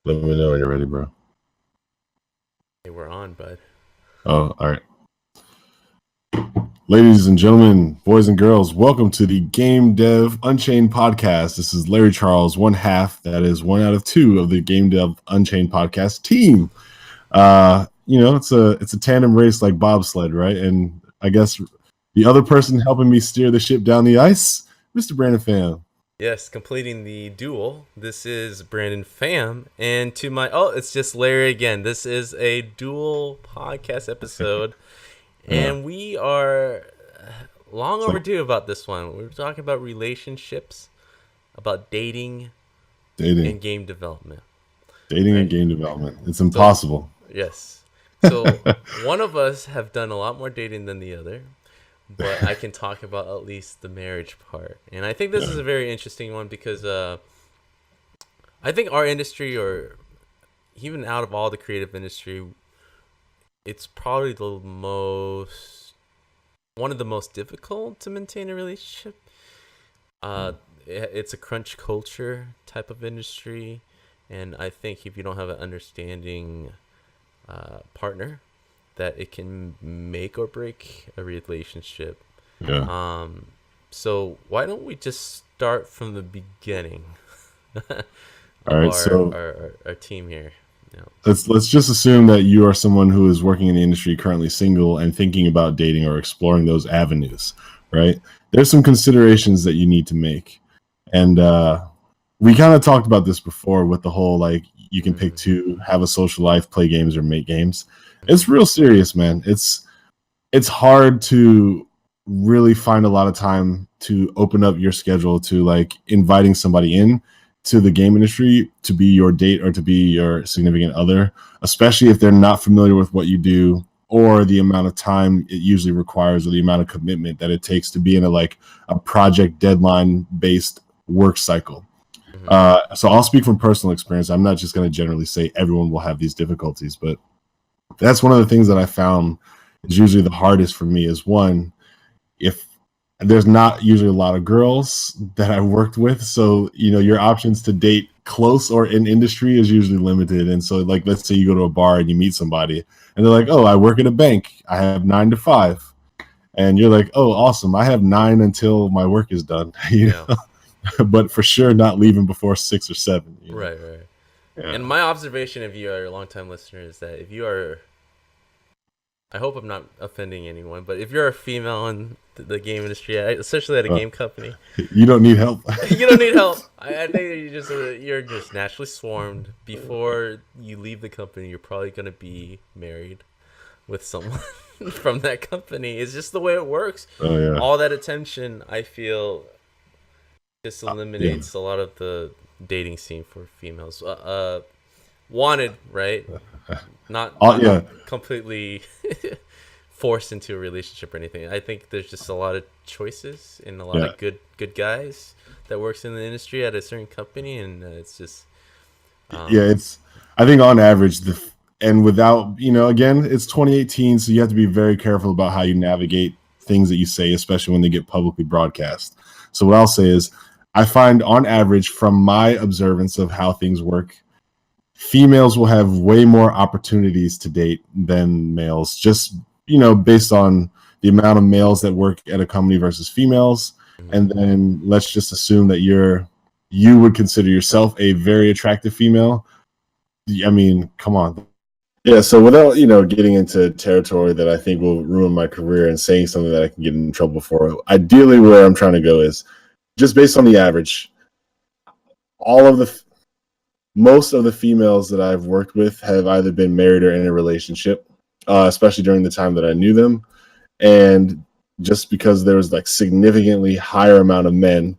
Let me know when you're ready, bro. Hey, we're on, bud. Oh, all right. Ladies and gentlemen, boys and girls, welcome to the Game Dev Unchained podcast. This is Larry Charles, one half, that is one out of two of the Game Dev Unchained podcast team. It's a tandem race like bobsled, right? And I guess the other person helping me steer the ship down the ice, Mr. Brandon Pham. Yes, completing the duel. This is Brandon Pham, and to my it's just Larry again. This is a dual podcast episode, and we are long overdue about this one. We're talking about relationships, about dating and game development. Dating and game development. It's impossible. Yes. So one of us have done a lot more dating than the other, but I can talk about at least the marriage part. And I think this is a very interesting one because I think our industry, or even out of all the creative industry, it's probably one of the most difficult to maintain a relationship. It's a crunch culture type of industry, and I think if you don't have an understanding partner, that it can make or break a relationship. Yeah. So why don't we just start from the beginning? All right. Our team here. Yeah. Let's just assume that you are someone who is working in the industry, currently single, and thinking about dating or exploring those avenues. Right? There's some considerations that you need to make, and we kind of talked about this before with the whole like you can pick two, have a social life, play games, or make games. It's real serious, man. It's hard to really find a lot of time to open up your schedule to like inviting somebody in to the game industry to be your date or to be your significant other, especially if they're not familiar with what you do or the amount of time it usually requires or the amount of commitment that it takes to be in a project deadline based work cycle. So I'll speak from personal experience. I'm not just going to generally say everyone will have these difficulties, but that's one of the things that I found is usually the hardest for me is one, if there's not usually a lot of girls that I worked with. So, your options to date close or in industry is usually limited. And so like, let's say you go to a bar and you meet somebody and they're like, oh, I work at a bank. I have 9 to 5. And you're like, oh, awesome. I have 9 until my work is done. But for sure not leaving before 6 or 7. Right. Yeah. And my observation, if you are a long-time listener, is that if you are, I hope I'm not offending anyone, but if you're a female in the game industry, especially at a game company, you don't need help. You don't need help. I think you're just naturally swarmed. Before you leave the company, you're probably going to be married with someone from that company. It's just the way it works. Oh, yeah. All that attention, I feel, just eliminates a lot of the dating scene for females. Wanted, right? Not completely forced into a relationship or anything. I think there's just a lot of choices and a lot of good guys that works in the industry at a certain company, and it's just I think on average and without again, it's 2018, so you have to be very careful about how you navigate things that you say, especially when they get publicly broadcast. So what I'll say is I find on average from my observance of how things work, females will have way more opportunities to date than males, just, based on the amount of males that work at a company versus females. And then let's just assume that you would consider yourself a very attractive female. I mean, come on. Yeah, so without, getting into territory that I think will ruin my career and saying something that I can get in trouble for, ideally where I'm trying to go is just based on the average, most of the females that I've worked with have either been married or in a relationship, especially during the time that I knew them. And just because there was like significantly higher amount of men,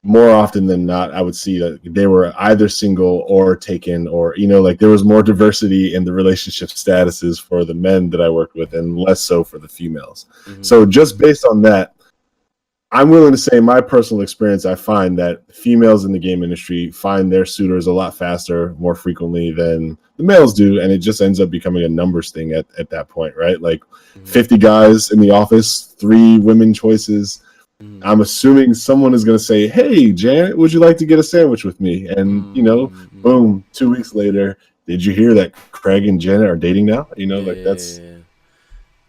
more often than not, I would see that they were either single or taken, or, there was more diversity in the relationship statuses for the men that I worked with and less so for the females. So just based on that, I'm willing to say my personal experience, I find that females in the game industry find their suitors a lot faster, more frequently than the males do. And it just ends up becoming a numbers thing at that point, right? Like 50 guys in the office, 3 women choices. I'm assuming someone is going to say, "Hey, Janet, would you like to get a sandwich with me?" And boom, 2 weeks later, did you hear that Craig and Janet are dating now? That's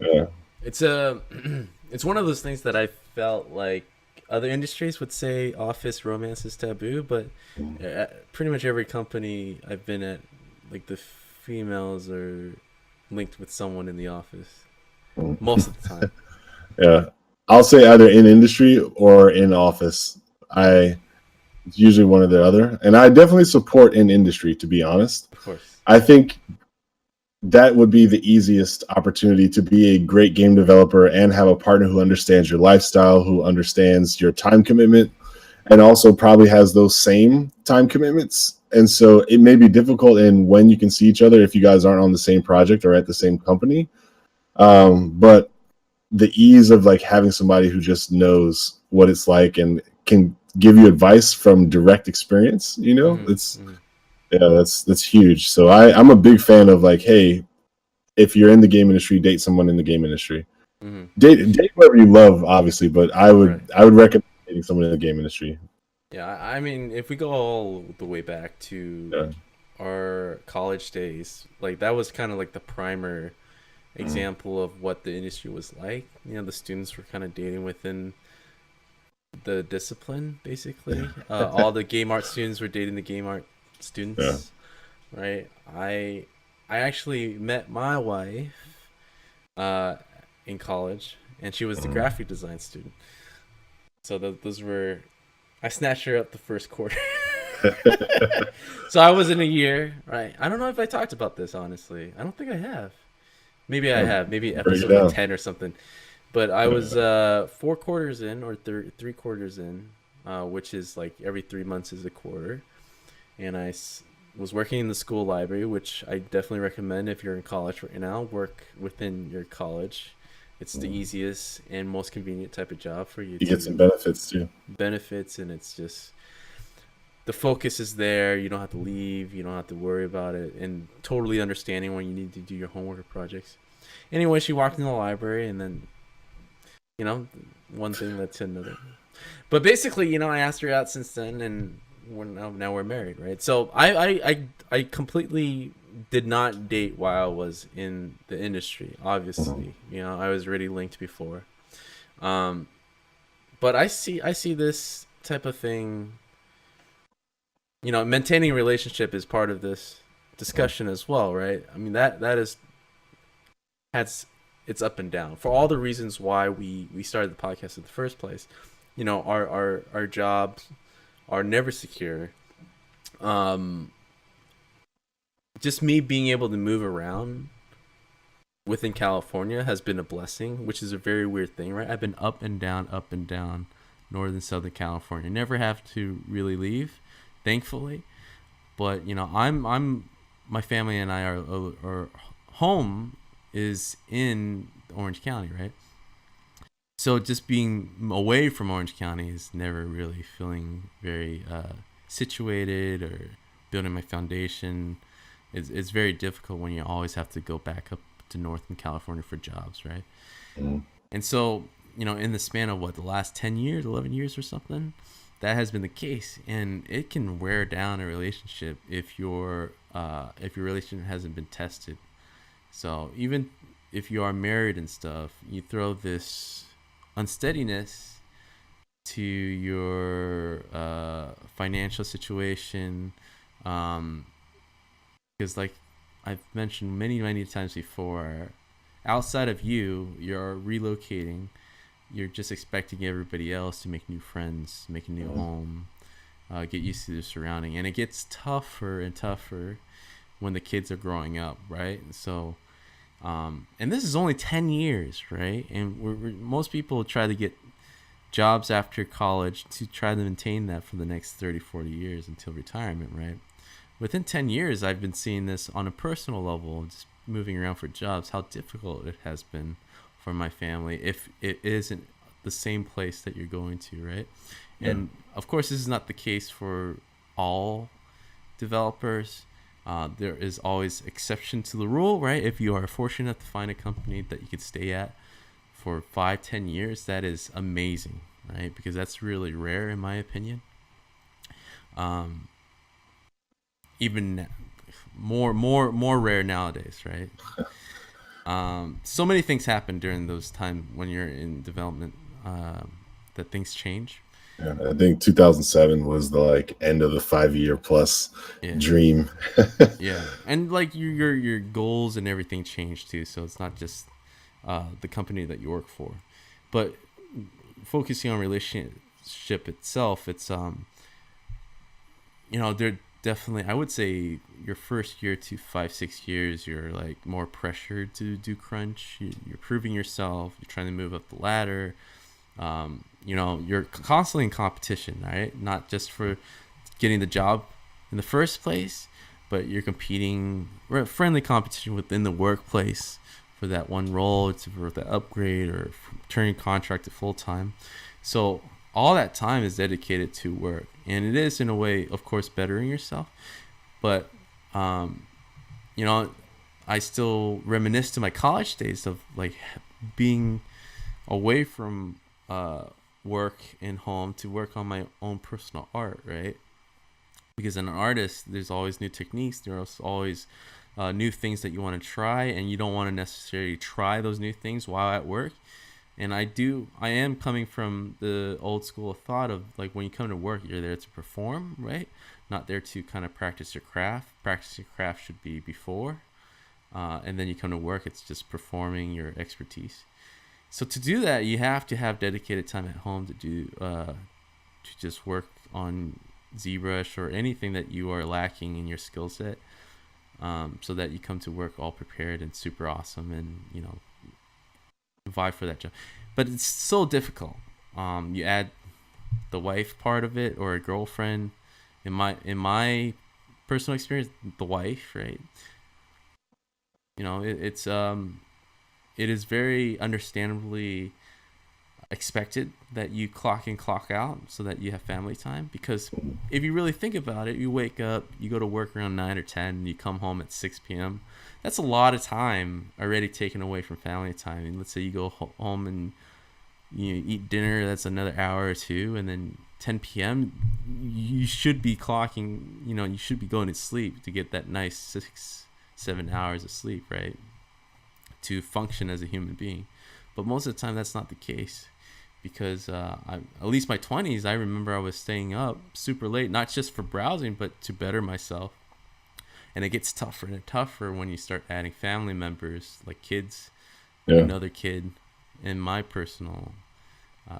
yeah. It's it's one of those things that I felt like other industries would say office romance is taboo, but pretty much every company I've been at, like the females are linked with someone in the office most of the time. Yeah, I'll say either in industry or in office. It's usually one or the other, and I definitely support in industry. To be honest, of course, I think that would be the easiest opportunity to be a great game developer and have a partner who understands your lifestyle, who understands your time commitment, and also probably has those same time commitments. And so it may be difficult in when you can see each other if you guys aren't on the same project or at the same company. But the ease of like having somebody who just knows what it's like and can give you advice from direct experience, that's huge. So I'm a big fan of like, hey, if you're in the game industry, date someone in the game industry. Date whoever you love, obviously, but I would recommend dating someone in the game industry. Yeah, I mean, if we go all the way back to our college days, like that was kind of like the primer example of what the industry was like. The students were kind of dating within the discipline, basically. All the game art students were dating the game art students, right? I actually met my wife in college, and she was the graphic design student. So those were, I snatched her up the first quarter. So I was in a year, right? I don't know if I talked about this, honestly. I don't think I have. Maybe I have. Maybe episode like 10 or something. But I was 4 quarters in, or 3 quarters in, which is like every 3 months is a quarter. And I was working in the school library, which I definitely recommend if you're in college right now. Work within your college. It's the easiest and most convenient type of job for you. You get some benefits too. Benefits, and it's just the focus is there. You don't have to leave. You don't have to worry about it, and totally understanding when you need to do your homework or projects. Anyway, she walked in the library, and then one thing led to another. But basically, I asked her out since then, and now we're married, right? So I completely did not date while I was in the industry. Obviously, I was already linked before. But I see this type of thing. Maintaining a relationship is part of this discussion as well, right? I mean that has it's up and down for all the reasons why we started the podcast in the first place. Our jobs are never secure. Just me being able to move around within California has been a blessing, which is a very weird thing, right? I've been up and down, northern, southern California. Never have to really leave, thankfully. But I'm my family and I are home is in Orange County, right? So just being away from Orange County is never really feeling very situated or building my foundation. It's very difficult when you always have to go back up to Northern California for jobs, right? And so, in the span of the last 10 years, 11 years or something, that has been the case. And it can wear down a relationship if your relationship hasn't been tested. So even if you are married and stuff, you throw this unsteadiness to your financial situation, because like I've mentioned many times before, outside of you're relocating. You're just expecting everybody else to make new friends, make a new home, get used to their surrounding, and it gets tougher and tougher when the kids are growing up, right? So and this is only 10 years, right? And most people try to get jobs after college to try to maintain that for the next 30-40 years until retirement, right? Within 10 years, I've been seeing this on a personal level, just moving around for jobs, how difficult it has been for my family if it isn't the same place that you're going to, right? Yeah. And of course, this is not the case for all developers. There is always exception to the rule, right? If you are fortunate enough to find a company that you could stay at for 5-10 years, that is amazing. right? Because that's really rare in my opinion. Even more rare nowadays, right? So many things happen during those time when you're in development, that things change. Yeah, I think 2007 was the like end of the 5 year plus Yeah. dream. Yeah, and like your goals and everything change too. So it's not just the company that you work for, but focusing on relationship itself, it's they're definitely, I would say your first year to 5-6 years, you're like more pressured to do crunch. You're proving yourself. You're trying to move up the ladder. You're constantly in competition, right? Not just for getting the job in the first place, but you're competing, friendly competition within the workplace for that one role, for the upgrade or turning contract to full time. So all that time is dedicated to work, and it is in a way, of course, bettering yourself. But I still reminisce to my college days of like being away from work and home to work on my own personal art, right? Because an artist, there's always new techniques, there's always new things that you want to try, and you don't want to necessarily try those new things while at work. And I am coming from the old school of thought of like, when you come to work, you're there to perform, right? Not there to kind of practice your craft. Practice your craft should be before, and then you come to work, it's just performing your expertise. So to do that, you have to have dedicated time at home to just work on ZBrush or anything that you are lacking in your skill set, so that you come to work all prepared and super awesome, and vie for that job. But it's so difficult. You add the wife part of it, or a girlfriend. In my personal experience, the wife, right? It is very understandably expected that you clock in, clock out, so that you have family time. Because if you really think about it, you wake up, you go to work around 9 or 10, and you come home at 6 p.m. That's a lot of time already taken away from family time. And let's say you go home and you eat dinner, that's another hour or two, and then 10 p.m. you should be clocking, you should be going to sleep to get that nice 6-7 hours of sleep, right? To function as a human being. But most of the time that's not the case, because at least my 20s, I remember I was staying up super late, not just for browsing, but to better myself. And it gets tougher and tougher when you start adding family members, like kids, and another kid, in my personal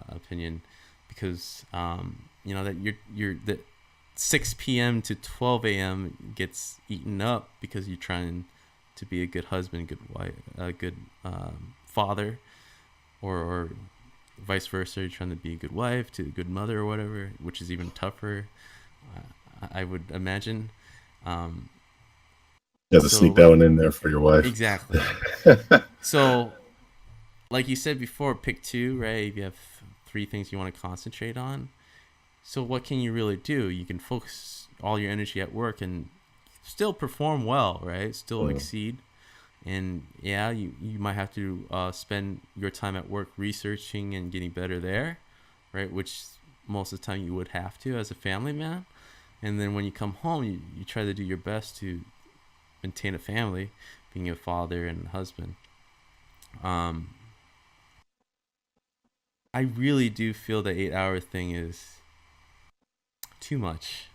opinion, because that you're that 6 p.m. to 12 a.m. gets eaten up because you're trying to be a good husband, good wife, a good father, or vice versa. You're trying to be a good wife to a good mother or whatever, which is even tougher, I would imagine. You have to sneak that one in there for your wife. Exactly. So, like you said before, pick two, right? If you have 3 things you want to concentrate on. So what can you really do? You can focus all your energy at work and still perform well, right? Still exceed. And yeah, you might have to spend your time at work researching and getting better there, right? Which most of the time you would have to as a family man. And then when you come home, you try to do your best to maintain a family, being a father and a husband. I really do feel the 8-hour thing is too much,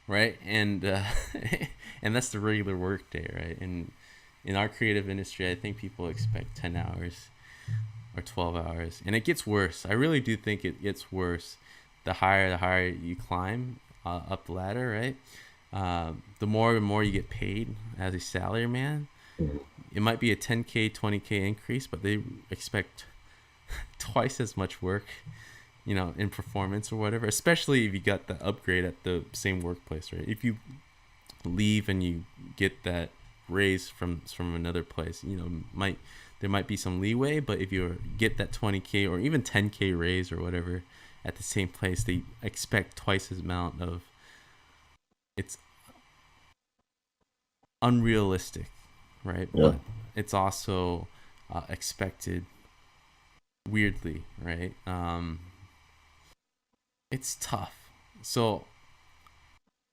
right? And and that's the regular work day, right? And in our creative industry, I think people expect 10 hours or 12 hours, and it gets worse. I really do think it gets worse the higher you climb up the ladder, right? The more and more you get paid as a salary man. It might be a 10K, 20K increase, but they expect twice as much work, in performance or whatever, especially if you got the upgrade at the same workplace, right? If you leave and you get that raise from another place, there might be some leeway, but if you get that 20K or even 10K raise or whatever at the same place, they expect twice as amount of. It's unrealistic, right? Yeah. But it's also expected weirdly, right? it's tough. So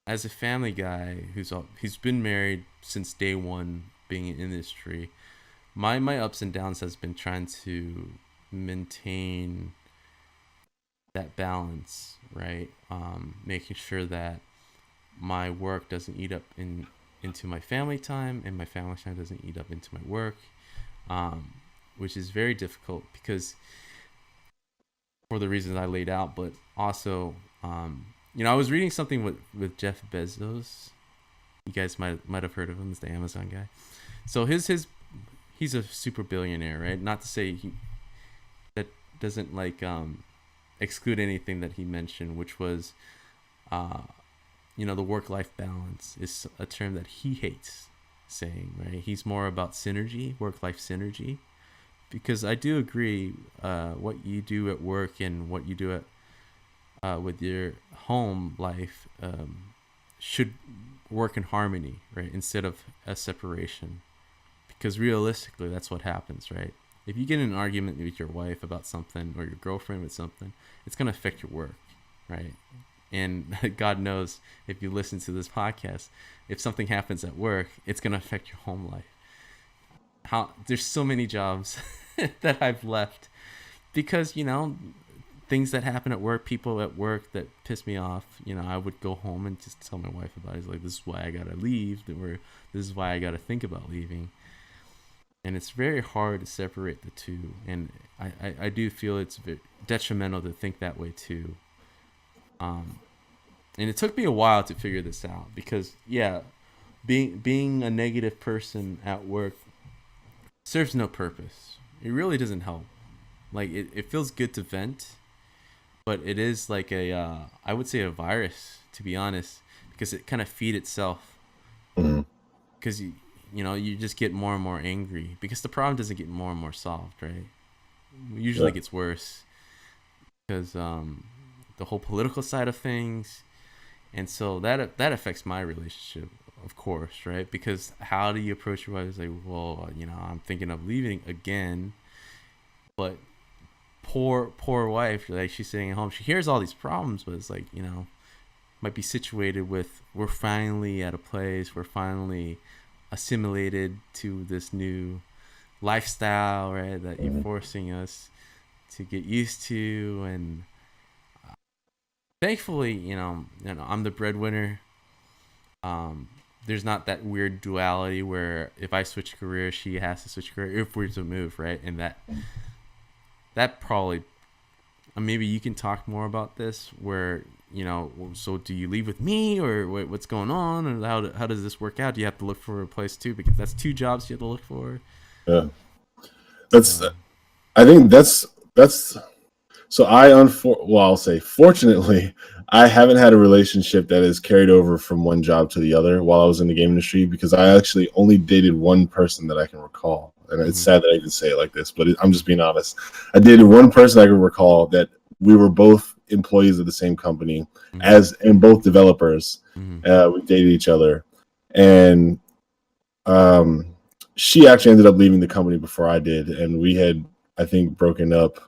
as a family guy who's been married since day one, being in industry, my ups and downs has been trying to maintain that balance, right? Making sure that my work doesn't eat up into my family time, and my family time doesn't eat up into my work, which is very difficult because for the reasons I laid out, but also, I was reading something with Jeff Bezos. You guys might have heard of him. He's the Amazon guy. So he's a super billionaire, right? Not to say that doesn't exclude anything that he mentioned, which was, the work-life balance is a term that he hates saying, right? He's more about synergy, work-life synergy, because I do agree, what you do at work and what you do with your home life should work in harmony, right? Instead of a separation, because realistically, that's what happens, right? If you get in an argument with your wife about something or your girlfriend with something, it's going to affect your work, right? And God knows, if you listen to this podcast, if something happens at work, it's going to affect your home life. There's so many jobs that I've left because, things that happen at work, people at work that piss me off, I would go home and just tell my wife about it. It's like, this is why I got to leave. This is why I got to think about leaving. And it's very hard to separate the two. And I do feel it's very detrimental to think that way too. And it took me a while to figure this out because, being a negative person at work serves no purpose. It really doesn't help. Like, it feels good to vent, but it is like I would say a virus, to be honest, because it kind of feeds itself. Because you just get more and more angry because the problem doesn't get more and more solved, right? It usually gets worse because the whole political side of things, and so that affects my relationship, of course, right? Because how do you approach your wife? It's like, well, I'm thinking of leaving again, but poor wife, like, she's sitting at home, she hears all these problems, but it's like, might be situated with, we're finally at a place, we're finally assimilated to this new lifestyle, right, that you're forcing us to get used to. And thankfully, I'm the breadwinner. There's not that weird duality where if I switch career, she has to switch career if we're to move, right? And that probably, maybe you can talk more about this, where, so do you leave with me, or what's going on, and how does this work out? Do you have to look for a place too, because that's two jobs you have to look for? Yeah, I think that's so I'll say, fortunately, I haven't had a relationship that is carried over from one job to the other while I was in the game industry, because I actually only dated one person that I can recall. And it's sad that I even say it like this, but I'm just being honest. I dated one person I can recall that we were both employees of the same company, and both developers. We dated each other, and she actually ended up leaving the company before I did, and we had, I think, broken up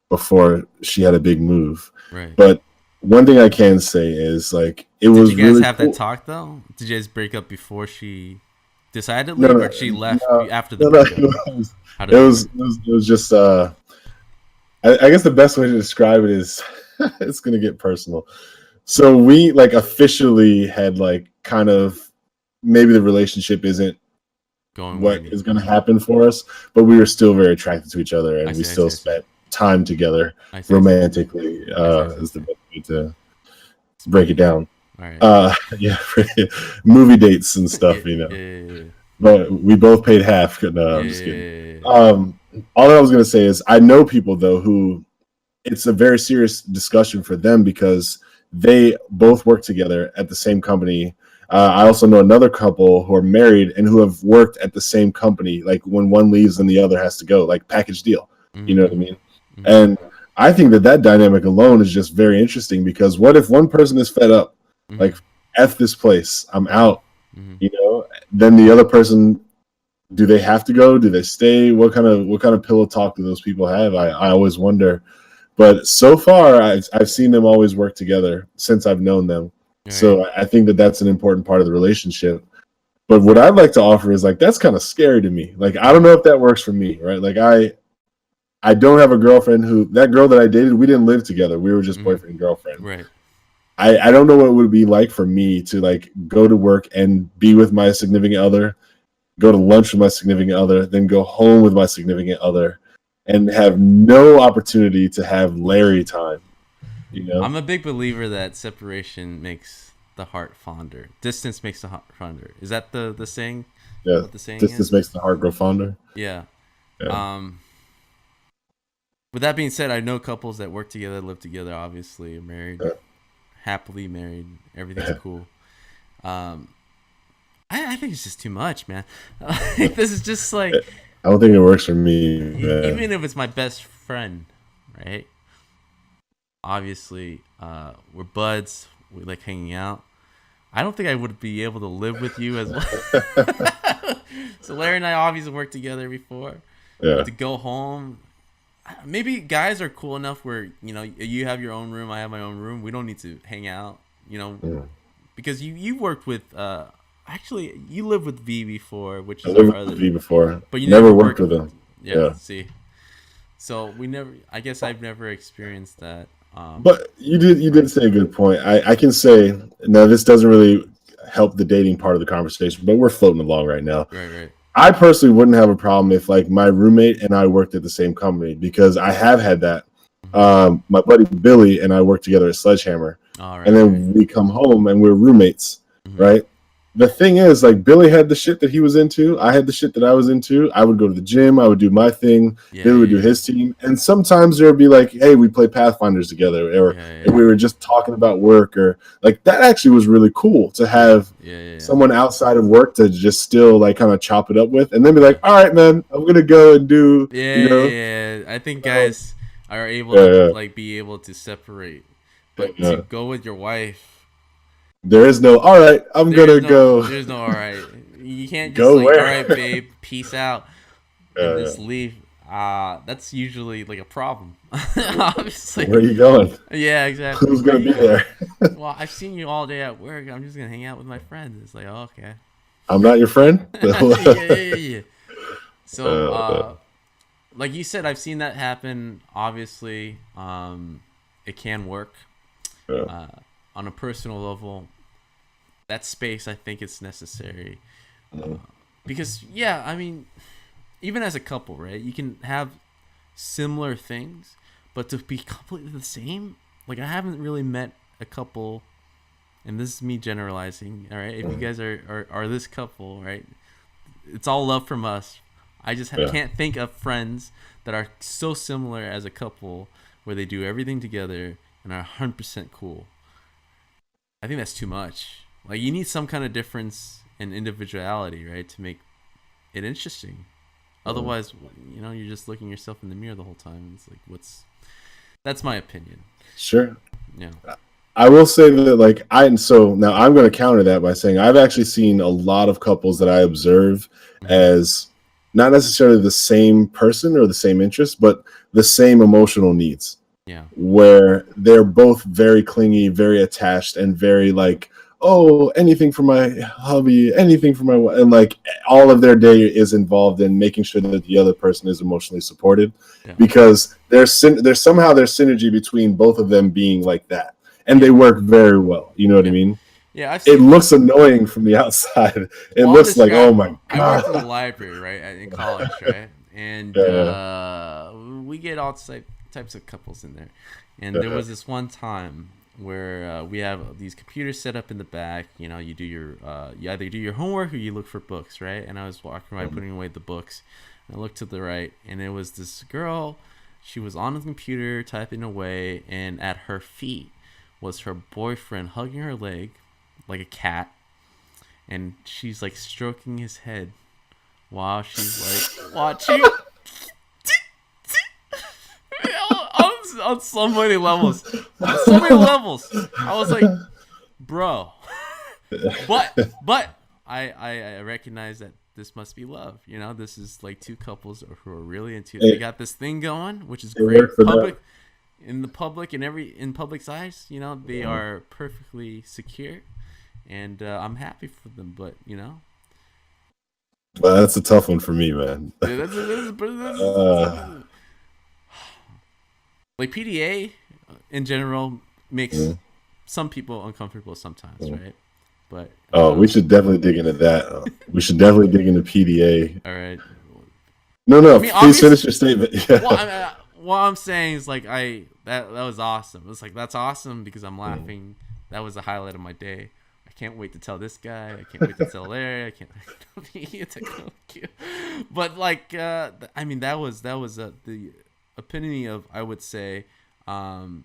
before she had a big move. Right. But one thing I can say is, like, Did was you guys really have cool. that talk though? Did you guys break up before she decided to leave, or she left after the breakup? It was just I guess the best way to describe it is it's gonna get personal. So we, like, officially had, like, kind of, maybe the relationship isn't going what is going to happen for us, but we were still very attracted to each other, and we still spent time together romantically. Is the best way to break it down. All right. Movie dates and stuff, Yeah. But we both paid half. No, I'm just kidding. All I was going to say is, I know people though who it's a very serious discussion for them because they both work together at the same company. I also know another couple who are married and who have worked at the same company. Like, when one leaves, then the other has to go, like, package deal. You know what I mean? And I think that dynamic alone is just very interesting, because what if one person is fed up, like, F this place, I'm out, then the other person, do they have to go? Do they stay? What kind of pillow talk do those people have? I always wonder, But so far, I've seen them always work together since I've known them. Right. So I think that that's an important part of the relationship. But what I'd like to offer is like that's kind of scary to me. Like I don't know if that works for me, right? Like I don't have a girlfriend who that girl that I dated, we didn't live together. We were just boyfriend and girlfriend. Right. I don't know what it would be like for me to like go to work and be with my significant other, go to lunch with my significant other, then go home with my significant other, and have no opportunity to have Larry time. You know? I'm a big believer that separation makes the heart fonder. Distance makes the heart fonder. Is that the saying? Yeah. What the saying Distance makes the heart grow fonder. Yeah. Yeah. With that being said, I know couples that work together, live together, obviously, are married, happily married, everything's cool. I think it's just too much, man. This is just like I don't think it works for me, man. Even if it's my best friend, right? Obviously, we're buds. We like hanging out. I don't think I would be able to live with you as well. So Larry and I obviously worked together before. Yeah. But to go home, maybe guys are cool enough where, you know, you have your own room, I have my own room. We don't need to hang out, you know, because you worked with, actually, you lived with V before, which is I lived with V before, but you never worked with him. Yeah. See, so we never. I guess I've never experienced that. But you did say a good point. I can say now this doesn't really help the dating part of the conversation, but we're floating along right now. Right. I personally wouldn't have a problem if like my roommate and I worked at the same company because I have had that. My buddy Billy and I worked together at Sledgehammer, and then we come home and we're roommates, right? The thing is, like, Billy had the shit that he was into. I had the shit that I was into. I would go to the gym. I would do my thing. Billy would do his team. And sometimes there would be like, hey, we play Pathfinders together. Or we were just talking about work. Or like that actually was really cool to have someone outside of work to just still like kind of chop it up with. And then be like, all right, man, I'm going to go and do, you know? Yeah. I think guys are able to like be able to separate. But to go with your wife, there is no, all right, I'm going to go. There's no, all right. You can't just go like, all right, babe, peace out, and just leave. That's usually like a problem. Obviously. Where are you going? Yeah, exactly. Who's going to be there? Well, I've seen you all day at work. I'm just going to hang out with my friends. It's like, oh, okay. I'm not your friend? yeah. So, like you said, I've seen that happen. Obviously, it can work. On a personal level, that space, I think it's necessary. Because, I mean, even as a couple, right, you can have similar things, but to be completely the same, like, I haven't really met a couple, and this is me generalizing, all right? If you guys are this couple, right, it's all love from us. I just can't think of friends that are so similar as a couple where they do everything together and are 100% cool. I think that's too much. Like, you need some kind of difference in individuality, right, to make it interesting. Otherwise, you know, you're just looking yourself in the mirror the whole time. It's like, that's my opinion. Sure. Yeah. I will say that, like, so now I'm going to counter that by saying I've actually seen a lot of couples that I observe as not necessarily the same person or the same interest, but the same emotional needs. Yeah. Where they're both very clingy, very attached, and very like, oh, anything for my hubby, anything for my wife. And like all of their day is involved in making sure that the other person is emotionally supported because there's somehow there's synergy between both of them being like that. And they work very well. You know what I mean? Yeah. It looks annoying from the outside. It looks like, oh my God. I worked in the library, right, in college, right? And we get all types of couples in there, and there was this one time where we have these computers set up in the back. You know, you do your you either do your homework or you look for books, right? And I was walking by putting away the books, and I looked to the right, and it was this girl. She was on the computer typing away, and at her feet was her boyfriend hugging her leg like a cat, and she's like stroking his head while she's like watching. On so many levels. I was like, bro. But I recognize that this must be love. You know, this is like two couples who are really into it. They got this thing going, which is great. in the public and in public's eyes, they are perfectly secure, and I'm happy for them. But well, that's a tough one for me, man. Like PDA in general makes some people uncomfortable sometimes, right? But we should definitely dig into that. We should definitely dig into PDA. All right. No, please finish your statement. Yeah. What I'm saying is like that was awesome. It's like that's awesome because I'm laughing. That was the highlight of my day. I can't wait to tell this guy. I can't wait to tell Larry. I can't. But like, that was the epitome of, I would say, of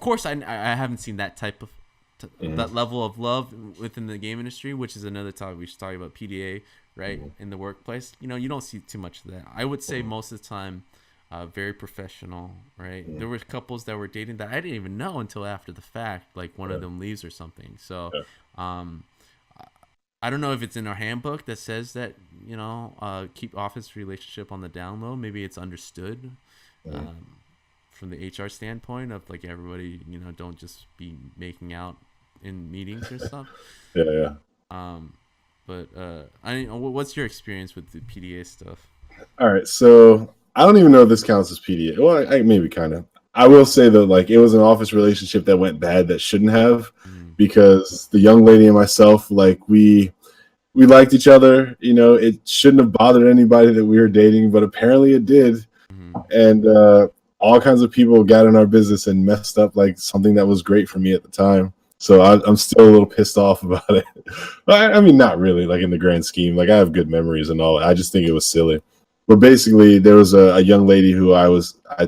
course I haven't seen that type of that level of love within the game industry, which is another topic we should talk about. PDA, right? In the workplace, you don't see too much of that. I would say most of the time, very professional, right? There were couples that were dating that I didn't even know until after the fact, like one of them leaves or something. So I don't know if it's in our handbook that says that keep office relationship on the down low. Maybe it's understood from the HR standpoint of like everybody, don't just be making out in meetings or stuff. Yeah. But what's your experience with the PDA stuff? All right, so I don't even know if this counts as PDA. Well, I maybe kind of. I will say that like it was an office relationship that went bad that shouldn't have, because the young lady and myself, like we liked each other. It shouldn't have bothered anybody that we were dating, but apparently it did, and all kinds of people got in our business and messed up like something that was great for me at the time. So I'm still a little pissed off about it. I mean, not really, like in the grand scheme. Like I have good memories and all. I just think it was silly. But basically, there was a young lady who I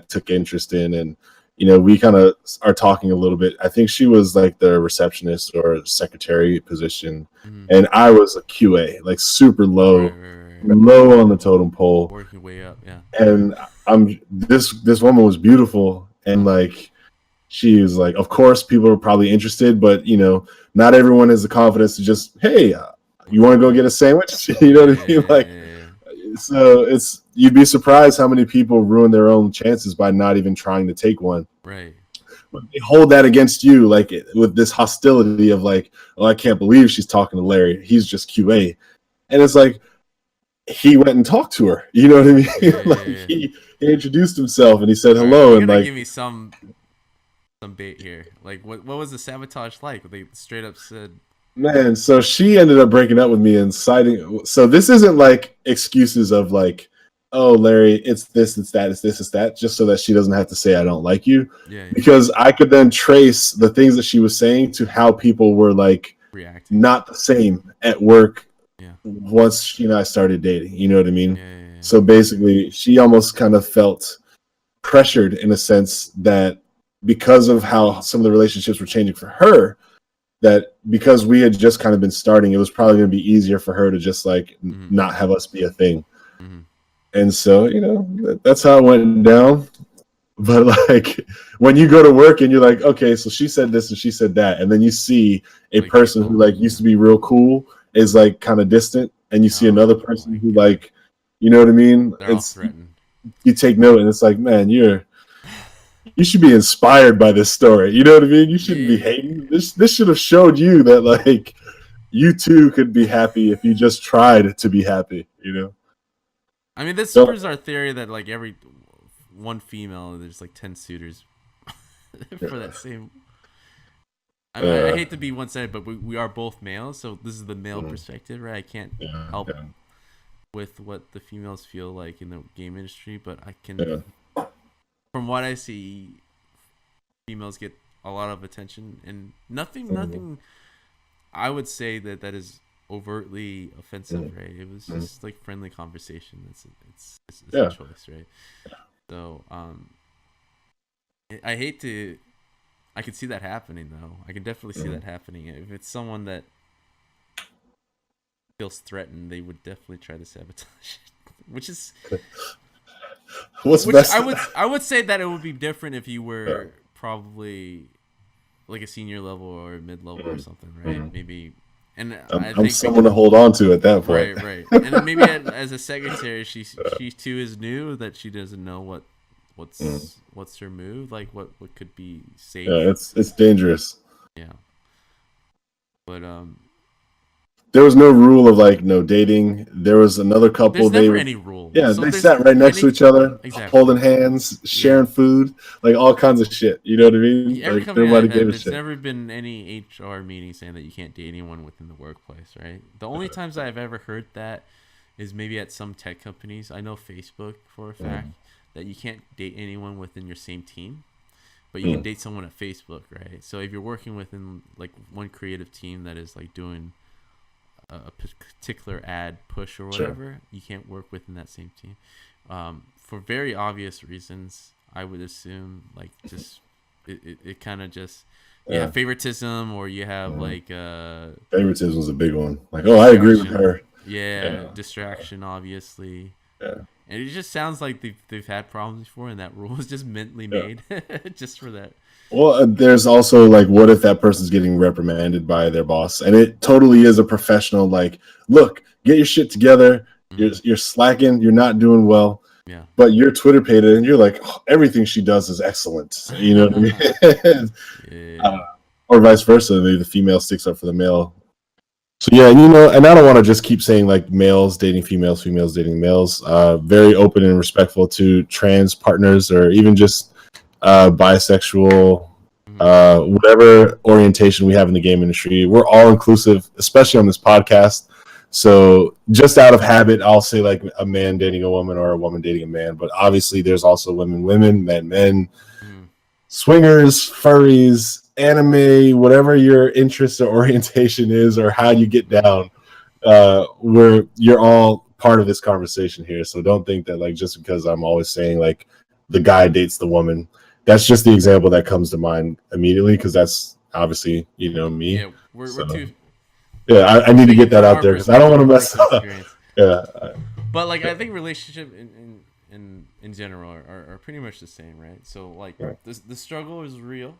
took interest in, and we kind of are talking a little bit. I think she was like the receptionist or secretary position, and I was a QA, like super low, low on the totem pole, working way up, yeah. And this woman was beautiful, and like she was like, of course, people are probably interested, but not everyone has the confidence to just, hey, you want to go get a sandwich? You know what I mean? Like. So you'd be surprised how many people ruin their own chances by not even trying to take one. Right. But they hold that against you, like with this hostility of like, oh, I can't believe she's talking to Larry. He's just QA, and it's like he went and talked to her. You know what I mean? Yeah. He introduced himself and he said hello, and like give me some bait here. Like what was the sabotage like? They straight up said. Man, so she ended up breaking up with me and citing. So this isn't like excuses of like, oh, Larry, it's this, it's that, it's this, it's that, just so that she doesn't have to say I don't like you. Yeah. Because I could then trace the things that she was saying to how people were like reacting, not the same at work. Yeah. Once she and I started dating, you know what I mean? Yeah. So basically, she almost kind of felt pressured in a sense that because of how some of the relationships were changing for her, that because we had just kind of been starting, it was probably going to be easier for her to just like not have us be a thing. And so, that's how it went down. But like when you go to work and you're like, okay, so she said this and she said that, and then you see a person who like used to be real cool is like kind of distant, and you see another person who like, you know what I mean? It's you take note, and it's like, man, you should be inspired by this story. You know what I mean? You shouldn't be hating. This should have showed you that like you too could be happy if you just tried to be happy, I mean, this proves our theory that like every one female, there's like 10 suitors for that same. I mean, I hate to be one-sided, but we are both males, so this is the male perspective, right? I can't help with what the females feel like in the game industry, but I can. From what I see, females get a lot of attention, and nothing. I would say that is overtly offensive, right? It was just like friendly conversation. It's a choice, right? So, I hate to. I can see that happening, though. I can definitely see that happening. If it's someone that feels threatened, they would definitely try to sabotage it, which is. I would say that it would be different if you were probably like a senior level or a mid level or something, right? Maybe, and I'm someone to hold on to at that point, right. And maybe as a secretary, she too is new, that she doesn't know what what's her move, like what could be safe. Yeah, it's dangerous. Yeah, but there was no rule of like no dating. There was another couple. There's never any rule. Yeah, So they sat right next to each other, exactly. holding hands, sharing food, like all kinds of shit. You know what I mean? Every like company nobody gave a there's shit. never been any HR meeting saying that you can't date anyone within the workplace, right? The only times I've ever heard that is maybe at some tech companies. I know Facebook for a fact that you can't date anyone within your same team, but you can date someone at Facebook, right? So if you're working within like one creative team that is like doing a particular ad push or whatever, you can't work within that same team for very obvious reasons. I would assume like just it kind of just favoritism, or you have like favoritism is a big one. Like, oh, I agree with her. Distraction, obviously. Yeah. And it just sounds like they've had problems before, and that rule was just mentally made just for that. Well, there's also like, what if that person's getting reprimanded by their boss, and it totally is a professional. Like, look, get your shit together. You're slacking. You're not doing well. Yeah. But you're Twitter paid and you're like, oh, everything she does is excellent. You know what I mean? Or vice versa. Maybe the female sticks up for the male. So yeah, and and I don't want to just keep saying like males dating females, females dating males. Very open and respectful to trans partners, or even just bisexual, whatever orientation we have in the game industry. We're all inclusive, especially on this podcast. So just out of habit, I'll say like a man dating a woman or a woman dating a man. But obviously there's also women, men, swingers, furries, anime, whatever your interest or orientation is, or how you get down. You're all part of this conversation here. So don't think that like just because I'm always saying like the guy dates the woman, that's just the example that comes to mind immediately, because that's obviously me. Yeah, we're too. Yeah, I need to get that out there because I don't want to mess up. Yeah, but like I think relationship in general are pretty much the same, right? So like the struggle is real,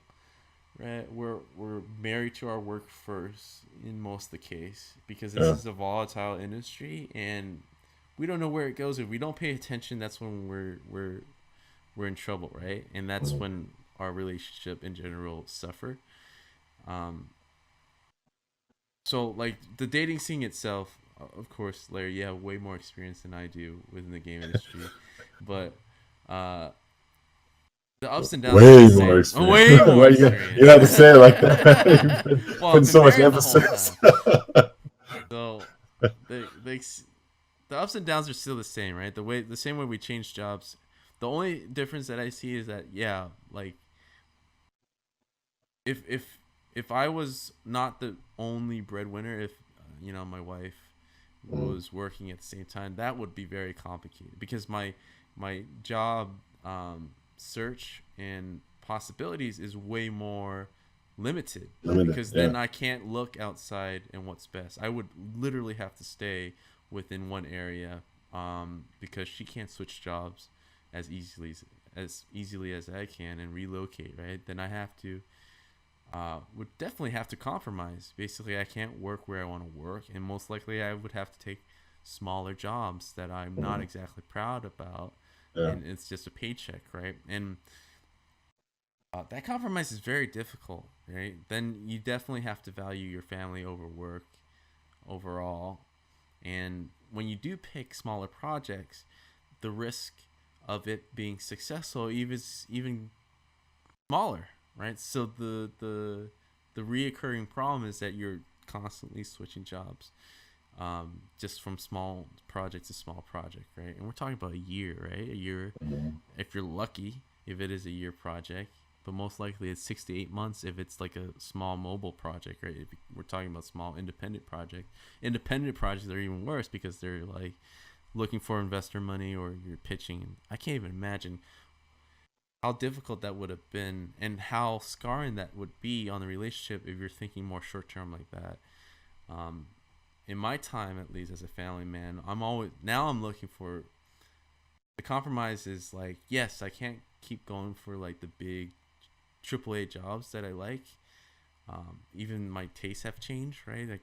right? We're married to our work first in most of the case, because this is a volatile industry and we don't know where it goes. If we don't pay attention, that's when we're in trouble, right? And that's when our relationship in general suffer. So, like, the dating scene itself, of course, Larry, you have way more experience than I do within the game industry. But the ups and downs way more experience. Way more experience. You have to say it like that. Putting so much emphasis. So, the ups and downs are still the same, right? The same way we change jobs. The only difference that I see is that, like, if I was not the only breadwinner, if my wife was working at the same time, that would be very complicated, because my job search and possibilities is way more limited because then I can't look outside and what's best. I would literally have to stay within one area because she can't switch jobs as easily as I can and relocate, right? Then I have to would definitely have to compromise. Basically, I can't work where I want to work, and most likely I would have to take smaller jobs that I'm not exactly proud about, and it's just a paycheck, right? And that compromise is very difficult, right? Then you definitely have to value your family over work overall, and when you do pick smaller projects, the risk of it being successful is even smaller, right? So the reoccurring problem is that you're constantly switching jobs, just from small project to small project, right? And we're talking about a year, right? A year, if you're lucky, if it is a year project, but most likely it's 6 to 8 months if it's like a small mobile project, right? If we're talking about small independent projects are even worse because they're like looking for investor money, or you're pitching. I can't even imagine how difficult that would have been and how scarring that would be on the relationship if you're thinking more short term like that. In my time, at least as a family man, I'm looking for the compromise. Is like, yes, I can't keep going for like the big AAA jobs that I like. Even my tastes have changed, right? Like,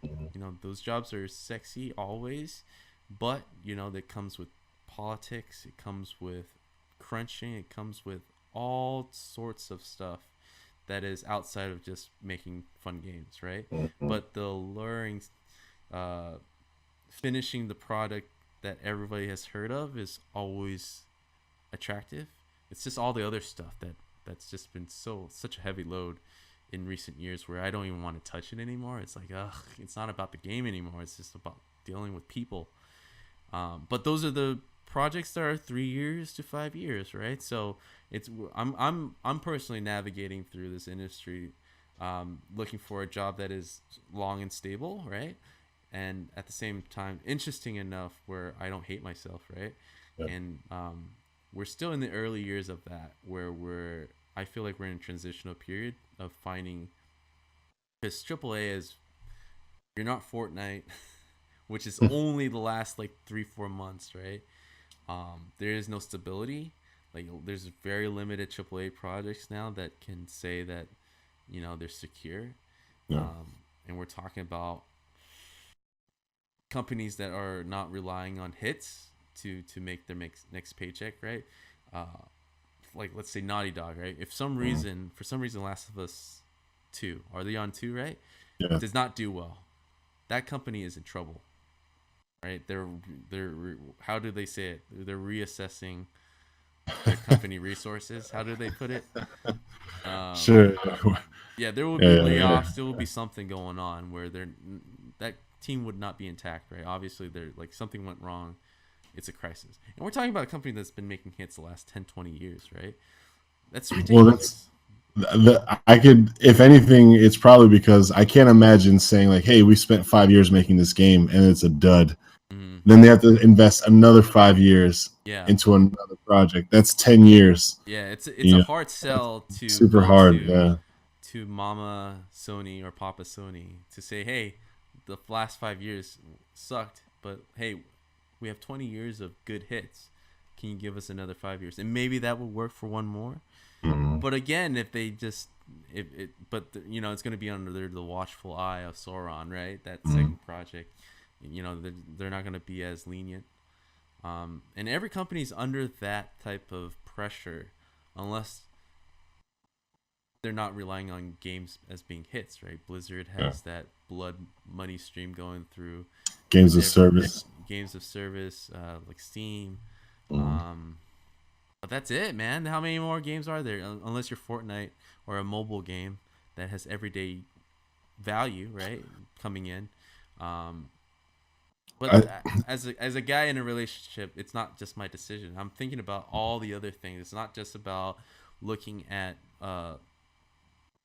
those jobs are sexy always, but that comes with politics. It comes with crunching. It comes with all sorts of stuff that is outside of just making fun games, right? Mm-hmm. But the luring, finishing the product that everybody has heard of is always attractive. It's just all the other stuff that's just been such a heavy load in recent years where I don't even want to touch it anymore. It's like, it's not about the game anymore. It's just about dealing with people. But those are the projects that are 3 years to 5 years, right? So I'm personally navigating through this industry, looking for a job that is long and stable, right? And at the same time, interesting enough where I don't hate myself, right? Yeah. And we're still in the early years of that, where I feel like we're in a transitional period of finding, because AAA is, you're not Fortnite, which is only the last like 3-4 months, right? There is no stability. Like there's very limited AAA projects now that can say that, they're secure. Yeah. And we're talking about companies that are not relying on hits to make their next paycheck, right? Like let's say Naughty Dog, right? If for some reason Last of Us 2, are they on 2, right? Yeah. Does not do well. That company is in trouble, right? They're how do they say it? They're reassessing their company resources. How do they put it? Sure. Yeah, there will be layoffs. There will be something going on where that team would not be intact, right? Obviously, they're like something went wrong. It's a crisis. And we're talking about a company that's been making hits the last 10, 20 years, right? That's ridiculous. Well, I could, if anything, it's probably because I can't imagine saying like, hey, we spent 5 years making this game and it's a dud. Mm-hmm. Then they have to invest another 5 years into another project. That's 10 years. Yeah, it's a hard sell to super hard, to Mama Sony or Papa Sony to say, hey, the last 5 years sucked, but hey, we have 20 years of good hits. Can you give us another 5 years? And maybe that will work for one more. Mm-hmm. But again, if they just, it's going to be under the watchful eye of Sauron, right? That second project, they're not going to be as lenient. And every company's under that type of pressure, unless they're not relying on games as being hits, right? Blizzard has that blood money stream going through games of service, like Steam. But that's it, man. How many more games are there? Unless you're Fortnite or a mobile game that has everyday value, right? Coming in. But as a guy in a relationship, it's not just my decision. I'm thinking about all the other things. It's not just about looking at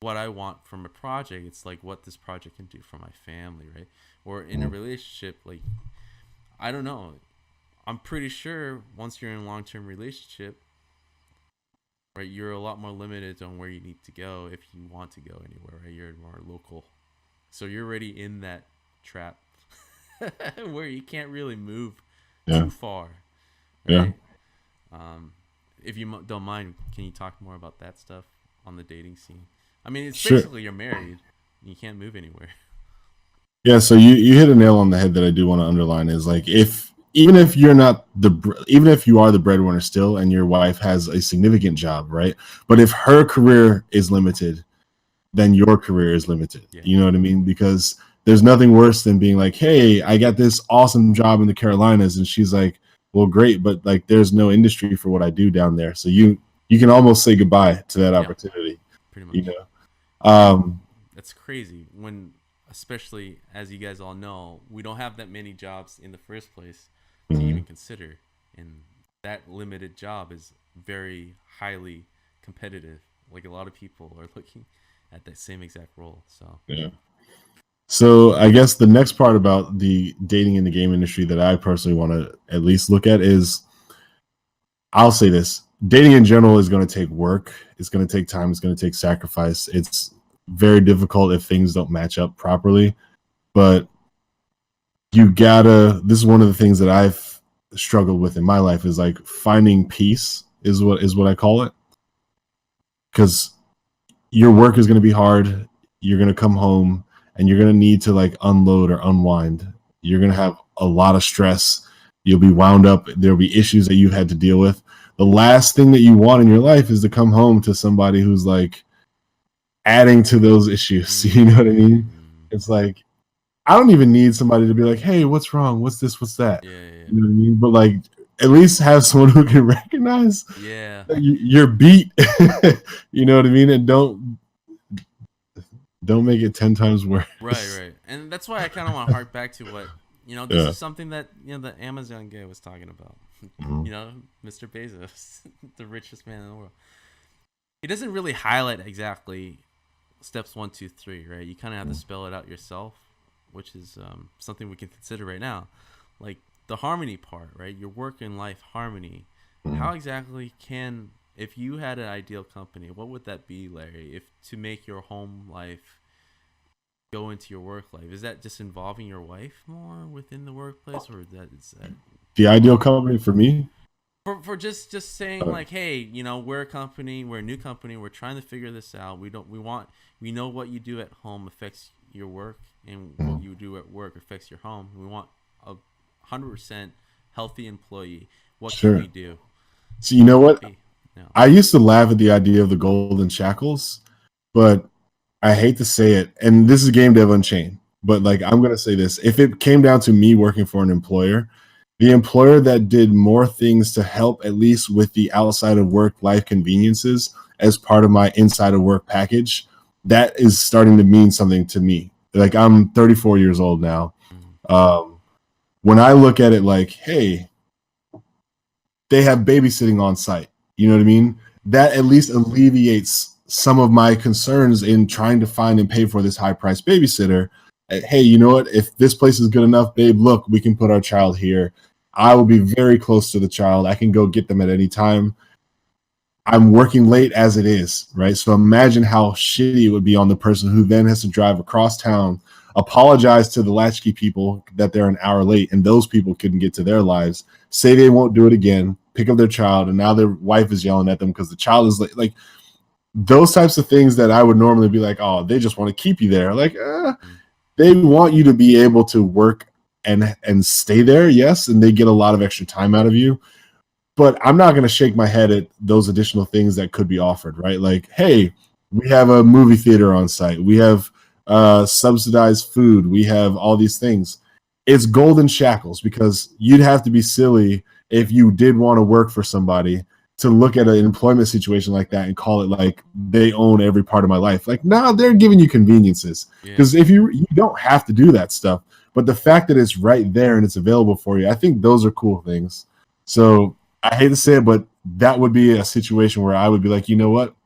what I want from a project. It's like what this project can do for my family, right? Or in a relationship, like, I don't know. I'm pretty sure once you're in a long-term relationship, right, you're a lot more limited on where you need to go if you want to go anywhere, right? You're more local. So you're already in that trap where you can't really move too far. Right? Yeah. If you don't mind, can you talk more about that stuff on the dating scene? I mean, it's basically you're married. You can't move anywhere. Yeah, so you hit a nail on the head that I do want to underline is like even if you are the breadwinner still and your wife has a significant job, right? But if her career is limited, then your career is limited. Yeah. You know what I mean? Because there's nothing worse than being like, hey, I got this awesome job in the Carolinas. And she's like, well, great, but like there's no industry for what I do down there. So you can almost say goodbye to that opportunity. Pretty much. That's crazy when, especially as you guys all know, we don't have that many jobs in the first place to even consider, and that limited job is very highly competitive. Like a lot of people are looking at that same exact role. So I guess the next part about the dating in the game industry that I personally want to at least look at is, I'll say this: dating in general is going to take work. It's going to take time. It's going to take sacrifice. It's very difficult if things don't match up properly, but this is one of the things that I've struggled with in my life is like finding peace is what I call it. Because your work is going to be hard. You're going to come home and you're going to need to like unload or unwind. You're going to have a lot of stress. You'll be wound up. There'll be issues that you had to deal with. the last thing that you want in your life is to come home to somebody who's like adding to those issues. You know what I mean? It's like, I don't even need somebody to be like, hey, what's wrong? What's this? What's that? Yeah. You know what I mean? But like, at least have someone who can recognize your beat. You know what I mean? And don't make it 10 times worse. Right. And that's why I kind of want to hark back to what, this is something that, the Amazon guy was talking about. Mr. Bezos, the richest man in the world. He doesn't really highlight exactly steps 1, 2, 3, right? You kind of have to spell it out yourself, which is something we can consider right now. Like the harmony part, right? Your work and life harmony. How exactly if you had an ideal company, what would that be, Larry? If to make your home life go into your work life, is that just involving your wife more within the workplace, or is that the ideal company for me? For just saying like, hey, we're a company, we're a new company, we're trying to figure this out. We know what you do at home affects your work, and what you do at work affects your home. We want a 100% healthy employee. What can we do? So you know what? I used to laugh at the idea of the golden shackles, but I hate to say it, and this is Game Dev Unchained, but like I'm gonna say this: if it came down to me working for an employer, the employer that did more things to help at least with the outside of work life conveniences as part of my inside of work package, that is starting to mean something to me. Like I'm 34 years old now. When I look at it like, hey, they have babysitting on site, you know what I mean? That at least alleviates some of my concerns in trying to find and pay for this high priced babysitter. Hey, you know what? If this place is good enough, babe, look, we can put our child here. I will be very close to the child. I can go get them at any time. I'm working late as it is, right? So imagine how shitty it would be on the person who then has to drive across town, apologize to the latchkey people that they're an hour late, and those people couldn't get to their lives, say they won't do it again, pick up their child, and now their wife is yelling at them because the child is late. Like those types of things that I would normally be like, oh, they just want to keep you there. Like, they want you to be able to work and stay there, yes, and they get a lot of extra time out of you. But I'm not going to shake my head at those additional things that could be offered, right? Like, hey, we have a movie theater on site. We have subsidized food. We have all these things. It's golden shackles, because you'd have to be silly if you did want to work for somebody to look at an employment situation like that and call it like they own every part of my life. Like, no, they're giving you conveniences, because if you don't have to do that stuff, but the fact that it's right there and it's available for you, I think those are cool things. So I hate to say it, but that would be a situation where I would be like, you know what?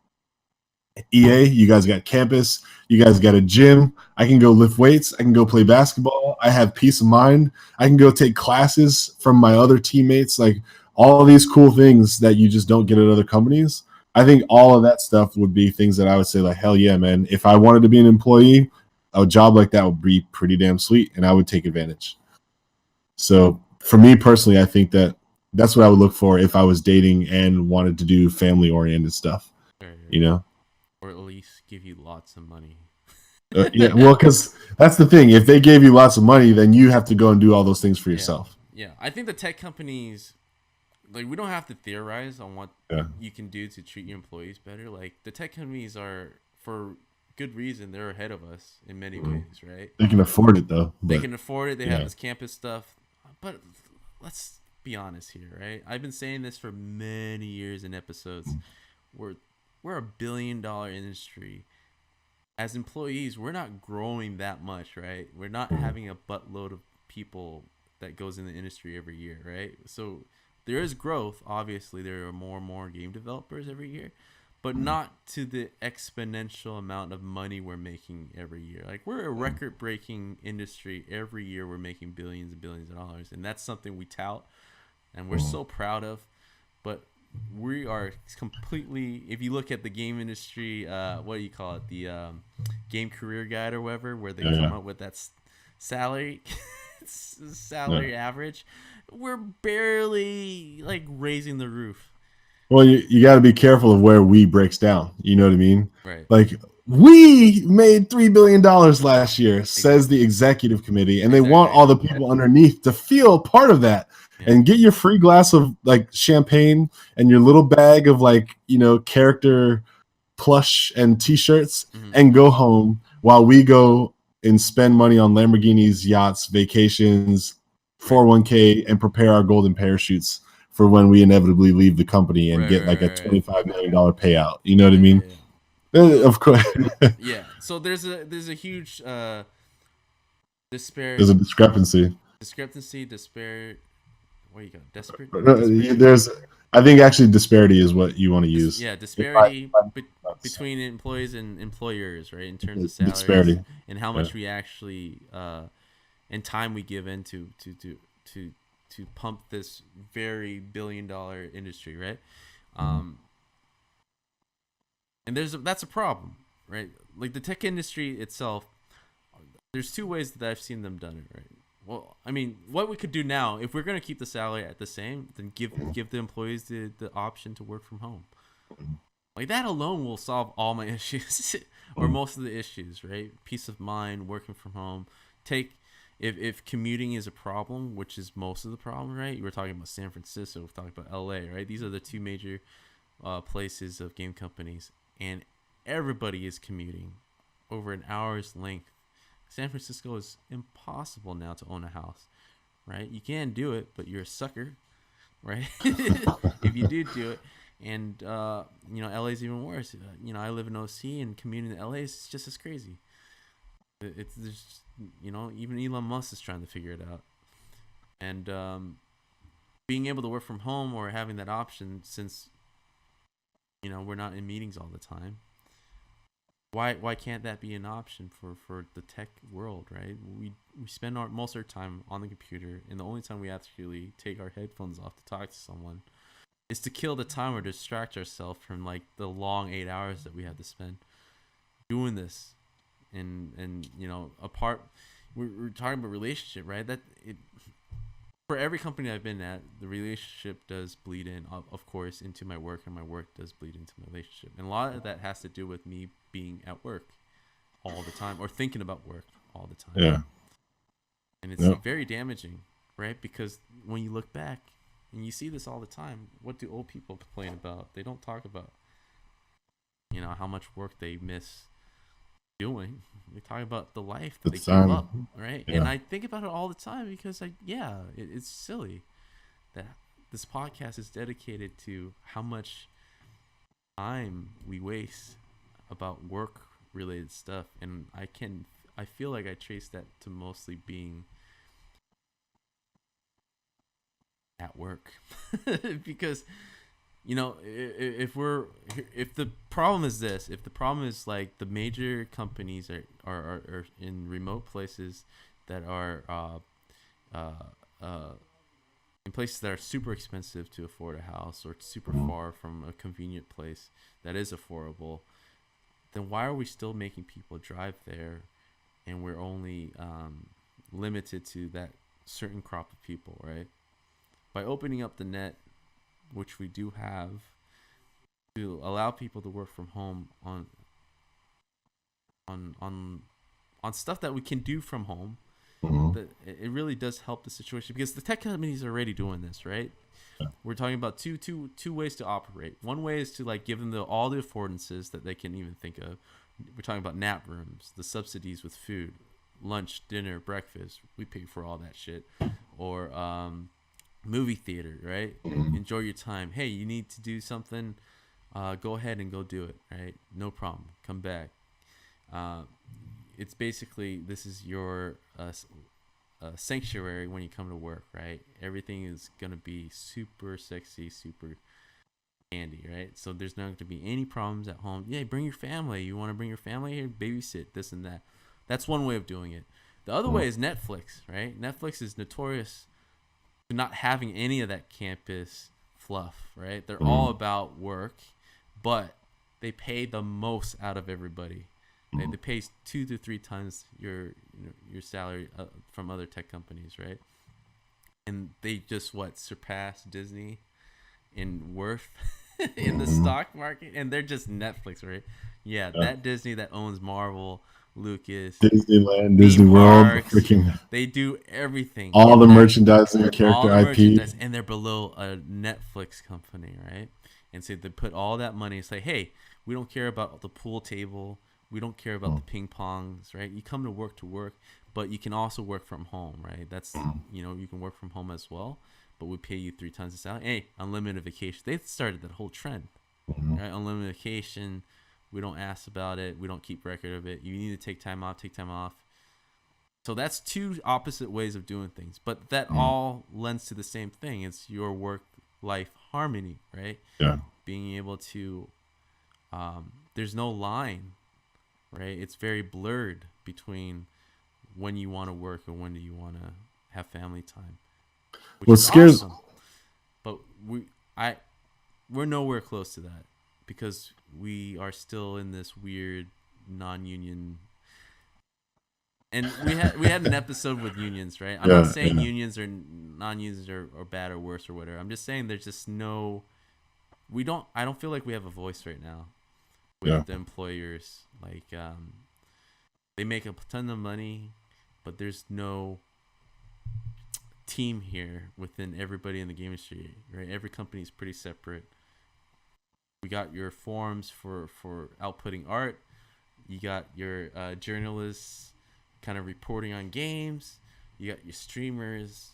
EA, you guys got campus, you guys got a gym. I can go lift weights. I can go play basketball. I have peace of mind. I can go take classes from my other teammates. Like all these cool things that you just don't get at other companies. I think all of that stuff would be things that I would say like, hell yeah, man. If I wanted to be an employee, a job like that would be pretty damn sweet, and I would take advantage. So for me personally, I think that that's what I would look for if I was dating and wanted to do family-oriented stuff, you know? Or at least give you lots of money. Yeah, well, because that's the thing. If they gave you lots of money, then you have to go and do all those things for yourself. Yeah, I think the tech companies, like, we don't have to theorize on what you can do to treat your employees better. Like, the tech companies are, for good reason, they're ahead of us in many ways, right? They can afford it, though. They can afford it. They have this campus stuff. But let's be honest here, right? I've been saying this for many years in episodes. We're a $1 billion industry. As employees, we're not growing that much, right? We're not having a buttload of people that goes in the industry every year, right? So there is growth. Obviously, there are more and more game developers every year, but not to the exponential amount of money we're making every year. Like, we're a record-breaking industry. Every year we're making billions and billions of dollars, and that's something we tout and we're so proud of. But we are completely, if you look at the game industry, what do you call it, the game career guide or whatever, where they come up with that salary average, we're barely like raising the roof. Well, you got to be careful of where we breaks down. You know what I mean? Right. Like We made $3 billion last year, says the executive committee, and they want all the people underneath to feel part of that. And get your free glass of like champagne and your little bag of like, character plush and t-shirts and go home while we go and spend money on Lamborghinis, yachts, vacations, 401k, and prepare our golden parachutes for when we inevitably leave the company and get like a $25 million payout. You know what I mean? Of course. Yeah. So there's a huge disparity. There's a discrepancy. What you got? Desperate. There's. I think actually disparity is what you want to use. Yeah, disparity between employees and employers, right? In terms of salaries disparity. And how much we actually and time we give into to pump this very billion-dollar industry, right? And that's a problem, right? Like the tech industry itself, there's two ways that I've seen them done it, right? Well, I mean, what we could do now, if we're going to keep the salary at the same, then give the employees the option to work from home. Like that alone will solve all my issues or most of the issues, right? Peace of mind, working from home. If commuting is a problem, which is most of the problem, right? You were talking about San Francisco, we're talking about LA, right? These are the two major places of game companies, and everybody is commuting over an hour's length. San Francisco is impossible now to own a house, right? You can do it, but you're a sucker, right? If you do it. And, LA's even worse. I live in OC, and commuting to LA is just as crazy. There's even Elon Musk is trying to figure it out. And being able to work from home or having that option, since, we're not in meetings all the time, why can't that be an option for the tech world, right? We spend most of our time on the computer, and the only time we actually take our headphones off to talk to someone is to kill the time or distract ourselves from like the long 8 hours that we have to spend doing this. And apart, we're talking about relationship, right? For every company I've been at, the relationship does bleed in, of course, into my work, and my work does bleed into my relationship. And a lot of that has to do with me being at work all the time or thinking about work all the time. Yeah. And it's very damaging, right? Because when you look back, and you see this all the time, what do old people complain about? They don't talk about, how much work they miss doing. They talk about the life that they give up, right? Yeah. And I think about it all the time because, it's silly that this podcast is dedicated to how much time we waste about work-related stuff, and I feel like I trace that to mostly being at work because if the problem is this, if the problem is like the major companies are in remote places that are in places that are super expensive to afford a house or super far from a convenient place that is affordable, then why are we still making people drive there, and we're only limited to that certain crop of people, right? By opening up the net, which we do have, to allow people to work from home on stuff that we can do from home, it really does help the situation, because the tech companies are already doing this, right? Yeah. We're talking about two ways to operate. One way is to like give them all the affordances that they can even think of. We're talking about nap rooms, the subsidies with food, lunch, dinner, breakfast. We pay for all that shit. Or movie theater, right? Enjoy your time. Hey, you need to do something, go ahead and go do it, right? No problem. Come back. It's basically, this is your sanctuary when you come to work, right? Everything is gonna be super sexy, super handy, right? So there's not going to be any problems at home. Yeah, bring your family. You want to bring your family here? Babysit, this and that. That's one way of doing it. The other way is Netflix, right? Netflix is notorious for not having any of that campus fluff, right? They're all about work, but they pay the most out of everybody. They pay 2 to 3 times your salary from other tech companies, right? And they just surpass Disney in worth in the stock market, and they're just Netflix, right? Yeah, that Disney that owns Marvel, Lucas, Disneyland, Disney World, freaking they do everything. All the merchandising, character IP, and they're below a Netflix company, right? And so they put all that money and say, hey, we don't care about the pool table, we don't care about the ping pongs, right? You come to work, but you can also work from home, right? That's you can work from home as well, but we pay you 3 times the salary. Hey, unlimited vacation. They started that whole trend, right? Unlimited vacation. We don't ask about it. We don't keep record of it. You need to take time off. So that's 2 opposite ways of doing things, but that all lends to the same thing. It's your work-life harmony, right? Yeah. Being able to, there's no line, right? It's very blurred between when you want to work and when do you want to have family time. What scares, awesome. But we're nowhere close to that because we are still in this weird non-union. And we had an episode with unions, right? I'm not saying unions or non-unions are bad or worse or whatever. I'm just saying there's just I don't feel like we have a voice right now with the employers. Like they make a ton of money, but there's no team here within everybody in the game industry, right? Every company is pretty separate. We got your forums for outputting art. You got your journalists kind of reporting on games. You got your streamers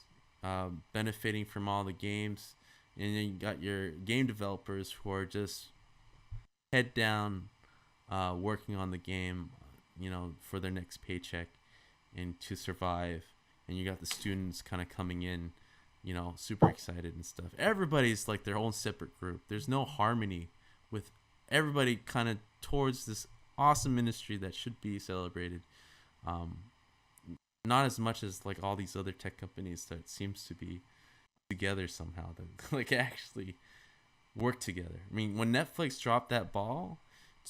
benefiting from all the games. And then you got your game developers who are just head down working on the game, for their next paycheck and to survive. And you got the students kind of coming in, super excited and stuff. Everybody's like their own separate group. There's no harmony with everybody kind of towards this awesome industry that should be celebrated. Not as much as like all these other tech companies that seems to be together somehow, that like actually work together. I mean, when Netflix dropped that ball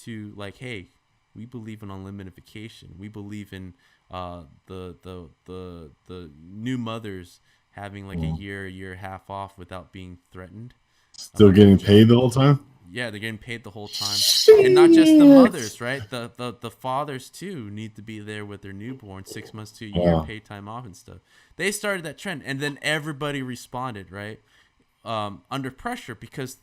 to like, hey, we believe in unlimited vacation. We believe in the new mothers having like a year and a half off without being threatened. Still getting paid the whole time? Yeah, they're getting paid the whole time. And not just the mothers, right? The fathers too need to be there with their newborn 6 months to a year, paid time off and stuff. They started that trend, and then everybody responded, right? Under pressure, because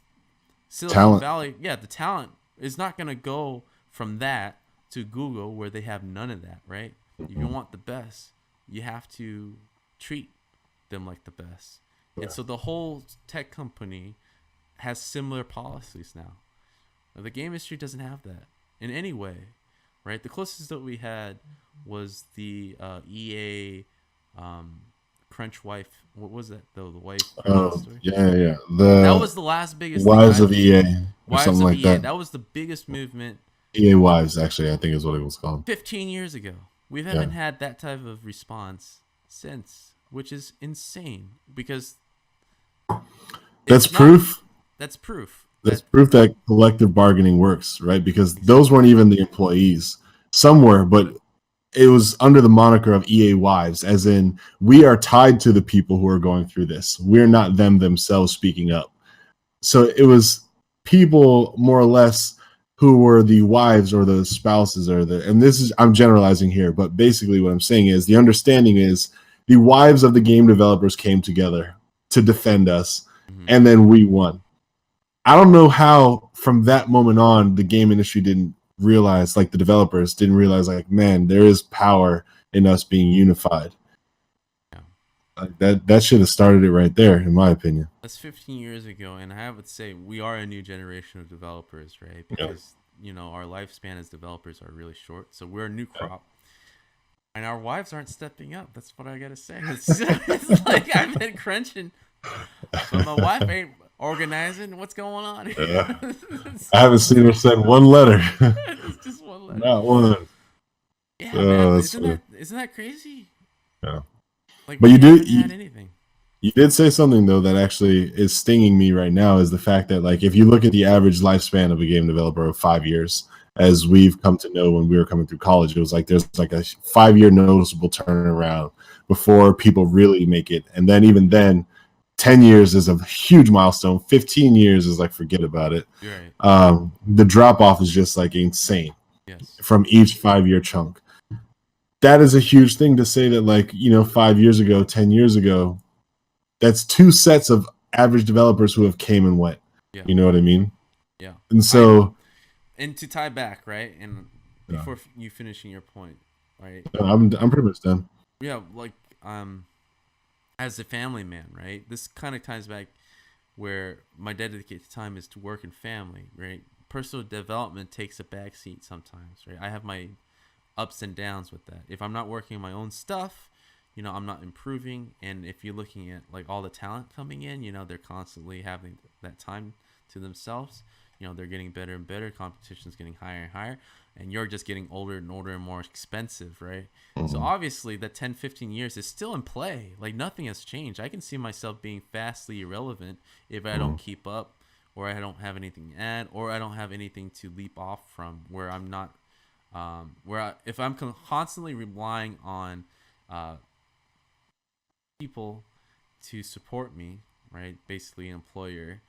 Silicon Valley, the talent is not going to go from that to Google where they have none of that, right? If you want the best, you have to treat them like the best. And so the whole tech company has similar policies now. The game industry doesn't have that in any way, right? The closest that we had was the EA Crunch Wife. What was that though? The wife. Story? Yeah. That was the last biggest. Wives of EA. Or something like that. That was the biggest movement. EA Wives, actually, I think is what it was called. 15 years ago. We haven't had that type of response since, which is insane because that's proof. That's proof. That's proof that collective bargaining works, right? Because those weren't even the employees. Some were, but it was under the moniker of EA Wives, as in we are tied to the people who are going through this. We're not them themselves speaking up. So it was people more or less who were the wives or the spouses and this is, I'm generalizing here, but basically what I'm saying is the understanding is the wives of the game developers came together to defend us, and then we won. I don't know how from that moment on the game industry didn't realize, like the developers didn't realize, like, man, there is power in us being unified. That should have started it right there, in my opinion. That's 15 years ago, and I would say we are a new generation of developers, right? Because our lifespan as developers are really short, so we're a new crop, and our wives aren't stepping up. That's what I gotta say. It's like I've been crunching, but my wife ain't organizing. What's going on here? I haven't seen her send one letter. It's just one letter. Not one. Yeah, man, isn't that crazy? Yeah. Like, but you did say something though that actually is stinging me right now, is the fact that, like, if you look at the average lifespan of a game developer of 5 years, as we've come to know when we were coming through college, it was like there's like a 5 year noticeable turnaround before people really make it, and then even then 10 years is a huge milestone. 15 years is like, forget about it. Right. The drop off is just like insane. Yes. From each 5-year chunk. That is a huge thing to say that, like, 5 years ago, 10 years ago, that's 2 sets of average developers who have came and went. Yeah. You know what I mean? Yeah. And so, and to tie back, right? And before you finishing your point, right? I'm pretty much done. Yeah, like as a family man, right? This kind of ties back where my dedicated time is to work and family, right? Personal development takes a backseat sometimes, right? I have my ups and downs with that. If I'm not working on my own stuff, I'm not improving. And if you're looking at like all the talent coming in, they're constantly having that time to themselves. They're getting better and better. Competition's getting higher and higher. And you're just getting older and older and more expensive, right? Mm-hmm. So obviously that 10, 15 years is still in play. Like nothing has changed. I can see myself being vastly irrelevant if I don't keep up, or I don't have anything to add, or I don't have anything to leap off from, where I'm not, if I'm constantly relying on people to support me, right? Basically, an employer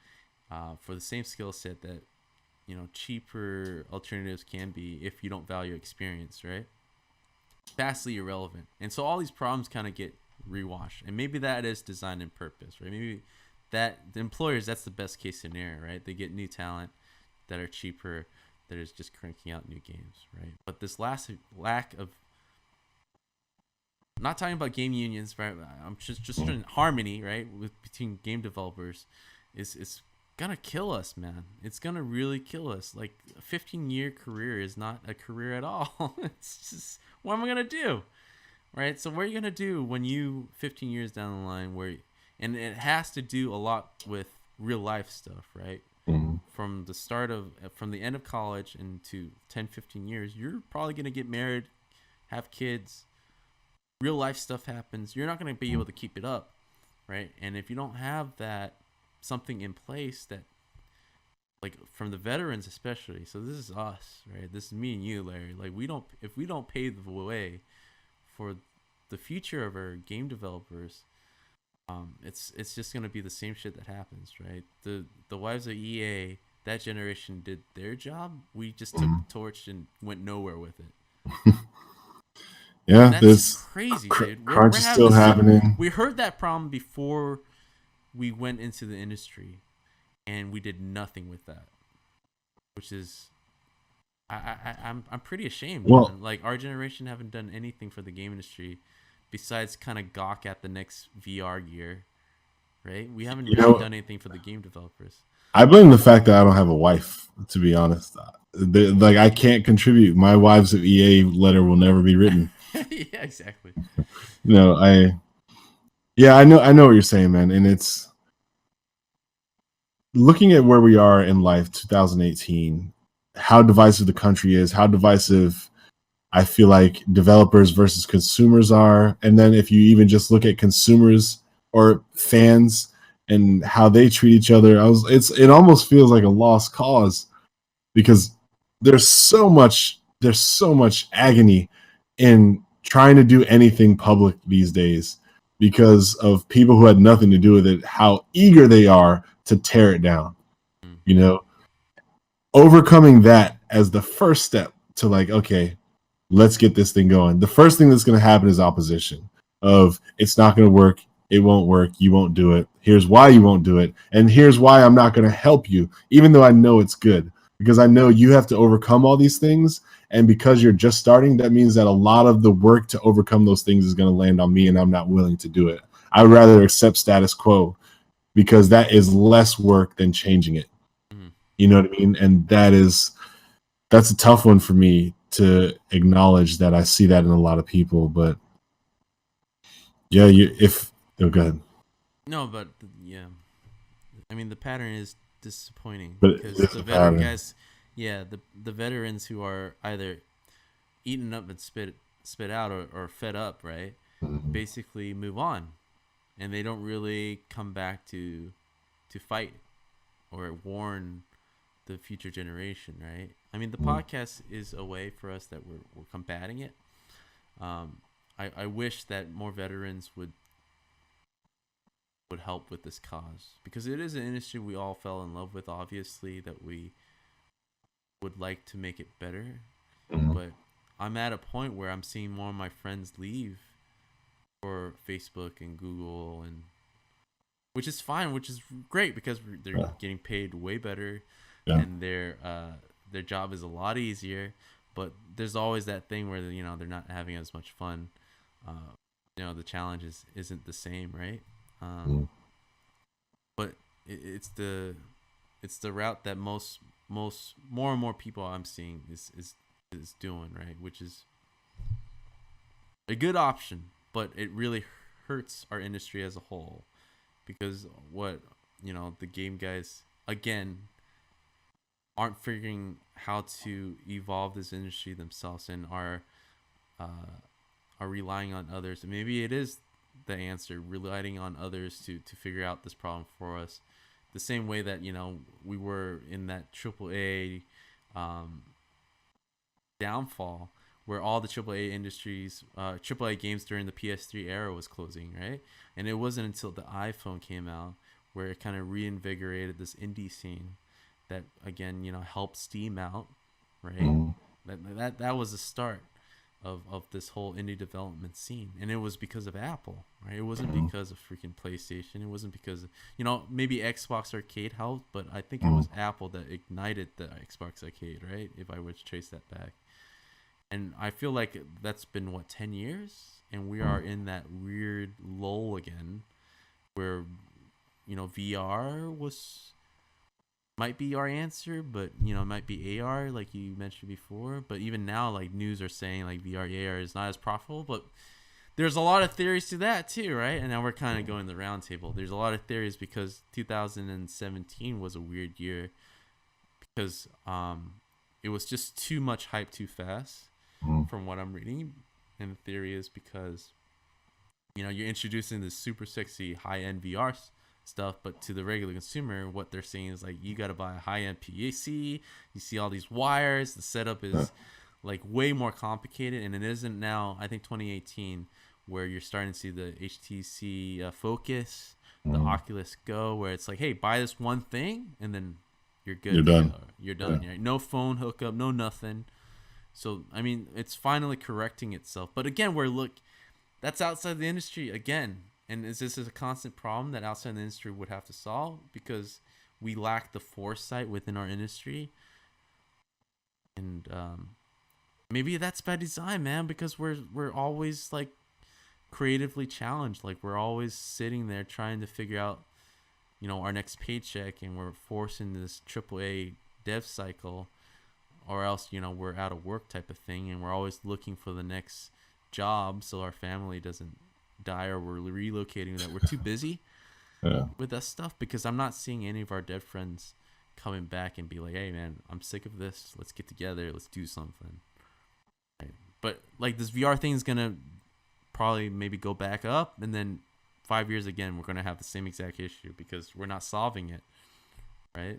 for the same skill set that cheaper alternatives can be if you don't value experience, right? Vastly irrelevant. And so all these problems kind of get rewashed, and maybe that is designed in purpose, right? Maybe that the employers, that's the best case scenario, right? They get new talent that are cheaper, that is just cranking out new games, right? But this lack of, not talking about game unions, right? I'm just in harmony, right, between game developers is gonna kill us, man. It's gonna really kill us. Like a 15-year career is not a career at all. It's just, what am I gonna do, right? So what are you gonna do when you 15 years down the line, and it has to do a lot with real life stuff, right? Mm-hmm. From the end of college into 10, 15 years, you're probably gonna get married, have kids. Real life stuff happens. You're not gonna be able to keep it up, right? And if you don't have that something in place, that like from the veterans especially, so this is us, right? This is me and you, Larry. Like if we don't pave the way for the future of our game developers, it's just gonna be the same shit that happens, right? The wives of EA, that generation did their job. We just took the torch and went nowhere with it. Yeah, that's crazy, dude. Crunch is still happening. We heard that problem before we went into the industry, and we did nothing with that, which is, I'm pretty ashamed. Well, man. Like our generation haven't done anything for the game industry besides kind of gawk at the next VR gear, right? We haven't really done anything for the game developers. I blame the fact that I don't have a wife, to be honest. Like I can't contribute. My wives of EA letter will never be written. Yeah, exactly. I know what you're saying, man. And it's looking at where we are in life, 2018, how divisive the country is, how divisive I feel like developers versus consumers are. And then if you even just look at consumers or fans and how they treat each other, it almost feels like a lost cause, because there's so much agony in trying to do anything public these days because of people who had nothing to do with it, how eager they are to tear it down. Overcoming that as the first step to like, okay, let's get this thing going. The first thing that's going to happen is opposition of, it's not going to work. It won't work. You won't do it. Here's why you won't do it. And here's why I'm not going to help you, even though I know it's good, because I know you have to overcome all these things. And because you're just starting, that means that a lot of the work to overcome those things is going to land on me, and I'm not willing to do it. I'd rather accept status quo because that is less work than changing it. Mm-hmm. You know what I mean? And that's a tough one for me to acknowledge, that I see that in a lot of people. But yeah, go ahead. No, but yeah, I mean, the pattern is disappointing, but because the veteran guys, the veterans who are either eaten up and spit out or fed up, right? Mm-hmm. Basically move on, and they don't really come back to fight or warn the future generation, right? I mean, the podcast is a way for us that we're combating it. I wish that more veterans would would help with this cause, because it is an industry we all fell in love with, obviously, that we would like to make it better. But I'm at a point where I'm seeing more of my friends leave for Facebook and Google, and which is fine, which is great, because they're getting paid way better, and their job is a lot easier. But there's always that thing where they're not having as much fun. The challenge isn't the same, right? But it's the route that more and more people I'm seeing is doing, right? Which is a good option, but it really hurts our industry as a whole, because the game guys again aren't figuring how to evolve this industry themselves, and are relying on others. And maybe it is the answer, relying on others to figure out this problem for us, the same way that we were in that AAA downfall, where all the AAA industries, AAA games during the PS3 era was closing, right? And it wasn't until the iPhone came out where it kind of reinvigorated this indie scene that, again, helped Steam out, right? That was the start of this whole indie development scene, and it was because of Apple, right? It wasn't because of freaking PlayStation. It wasn't because of, maybe Xbox Arcade helped, but I think it was Apple that ignited the Xbox Arcade, right? If I were to trace that back. And I feel like that's been 10 years, and we are in that weird lull again, where VR might be our answer, but it might be AR, like you mentioned before. But even now, like, news are saying like VR AR is not as profitable, but there's a lot of theories to that too, right? And now we're kind of going the round table. There's a lot of theories because 2017 was a weird year, because it was just too much hype too fast, from what I'm reading. And the theory is because you're introducing this super sexy high-end VR stuff, but to the regular consumer, what they're saying is like, you got to buy a high-end PC. You see all these wires. The setup is like way more complicated, and it isn't now, I think 2018, where you're starting to see the HTC Focus, the Oculus Go, where it's like, hey, buy this one thing and then you're good. You're done. Right? No phone hookup, no nothing. So I mean, it's finally correcting itself. But again, that's outside the industry again. And this is a constant problem that outside the industry would have to solve, because we lack the foresight within our industry. And maybe that's by design, man, because we're always like creatively challenged. Like, we're always sitting there trying to figure out, our next paycheck, and we're forced into this AAA dev cycle, or else, we're out of work type of thing. And we're always looking for the next job so our family doesn't die, or we're relocating, that we're too busy with that stuff. Because I'm not seeing any of our dead friends coming back and be like, hey man, I'm sick of this, let's get together, let's do something, right? But like, this VR thing is gonna probably maybe go back up, and then 5 years again we're gonna have the same exact issue, because we're not solving it, right?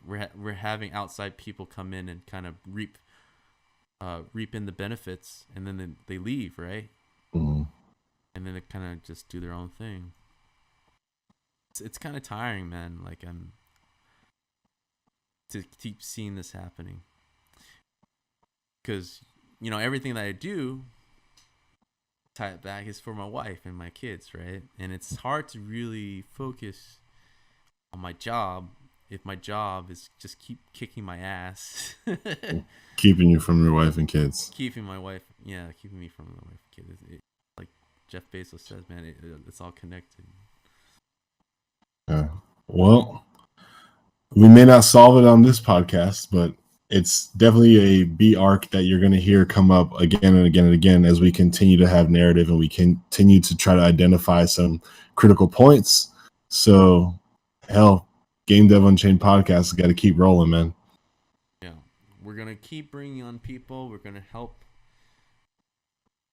We're having outside people come in and kind of reap in the benefits, and then they leave, right? And then they kind of just do their own thing. It's kind of tiring, man. Like, I'm to keep seeing this happening, because everything that I do, tie it back, is for my wife and my kids, right? And it's hard to really focus on my job if my job is just keep kicking my ass. Keeping you from your wife and kids. Keeping me from my wife and kids. Like Jeff Bezos says, man, it's all connected. Well, we may not solve it on this podcast, but it's definitely a B arc that you're going to hear come up again and again and again as we continue to have narrative, and we continue to try to identify some critical points. So, hell, Game Dev Unchained podcast has got to keep rolling, man. Yeah, we're going to keep bringing on people. We're going to help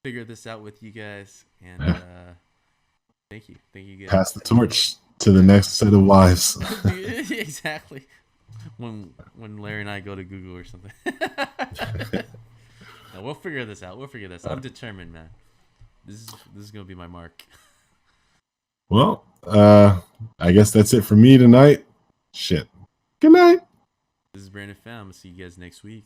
figure this out with you guys. And thank you guys. Pass the torch to the next set of wives. Exactly. When Larry and I go to Google or something. No, we'll figure this out. I'm determined, man. This is gonna be my mark. Well, I guess that's it for me tonight. Shit. Good night. This is Brandon Pham. I'll see you guys next week.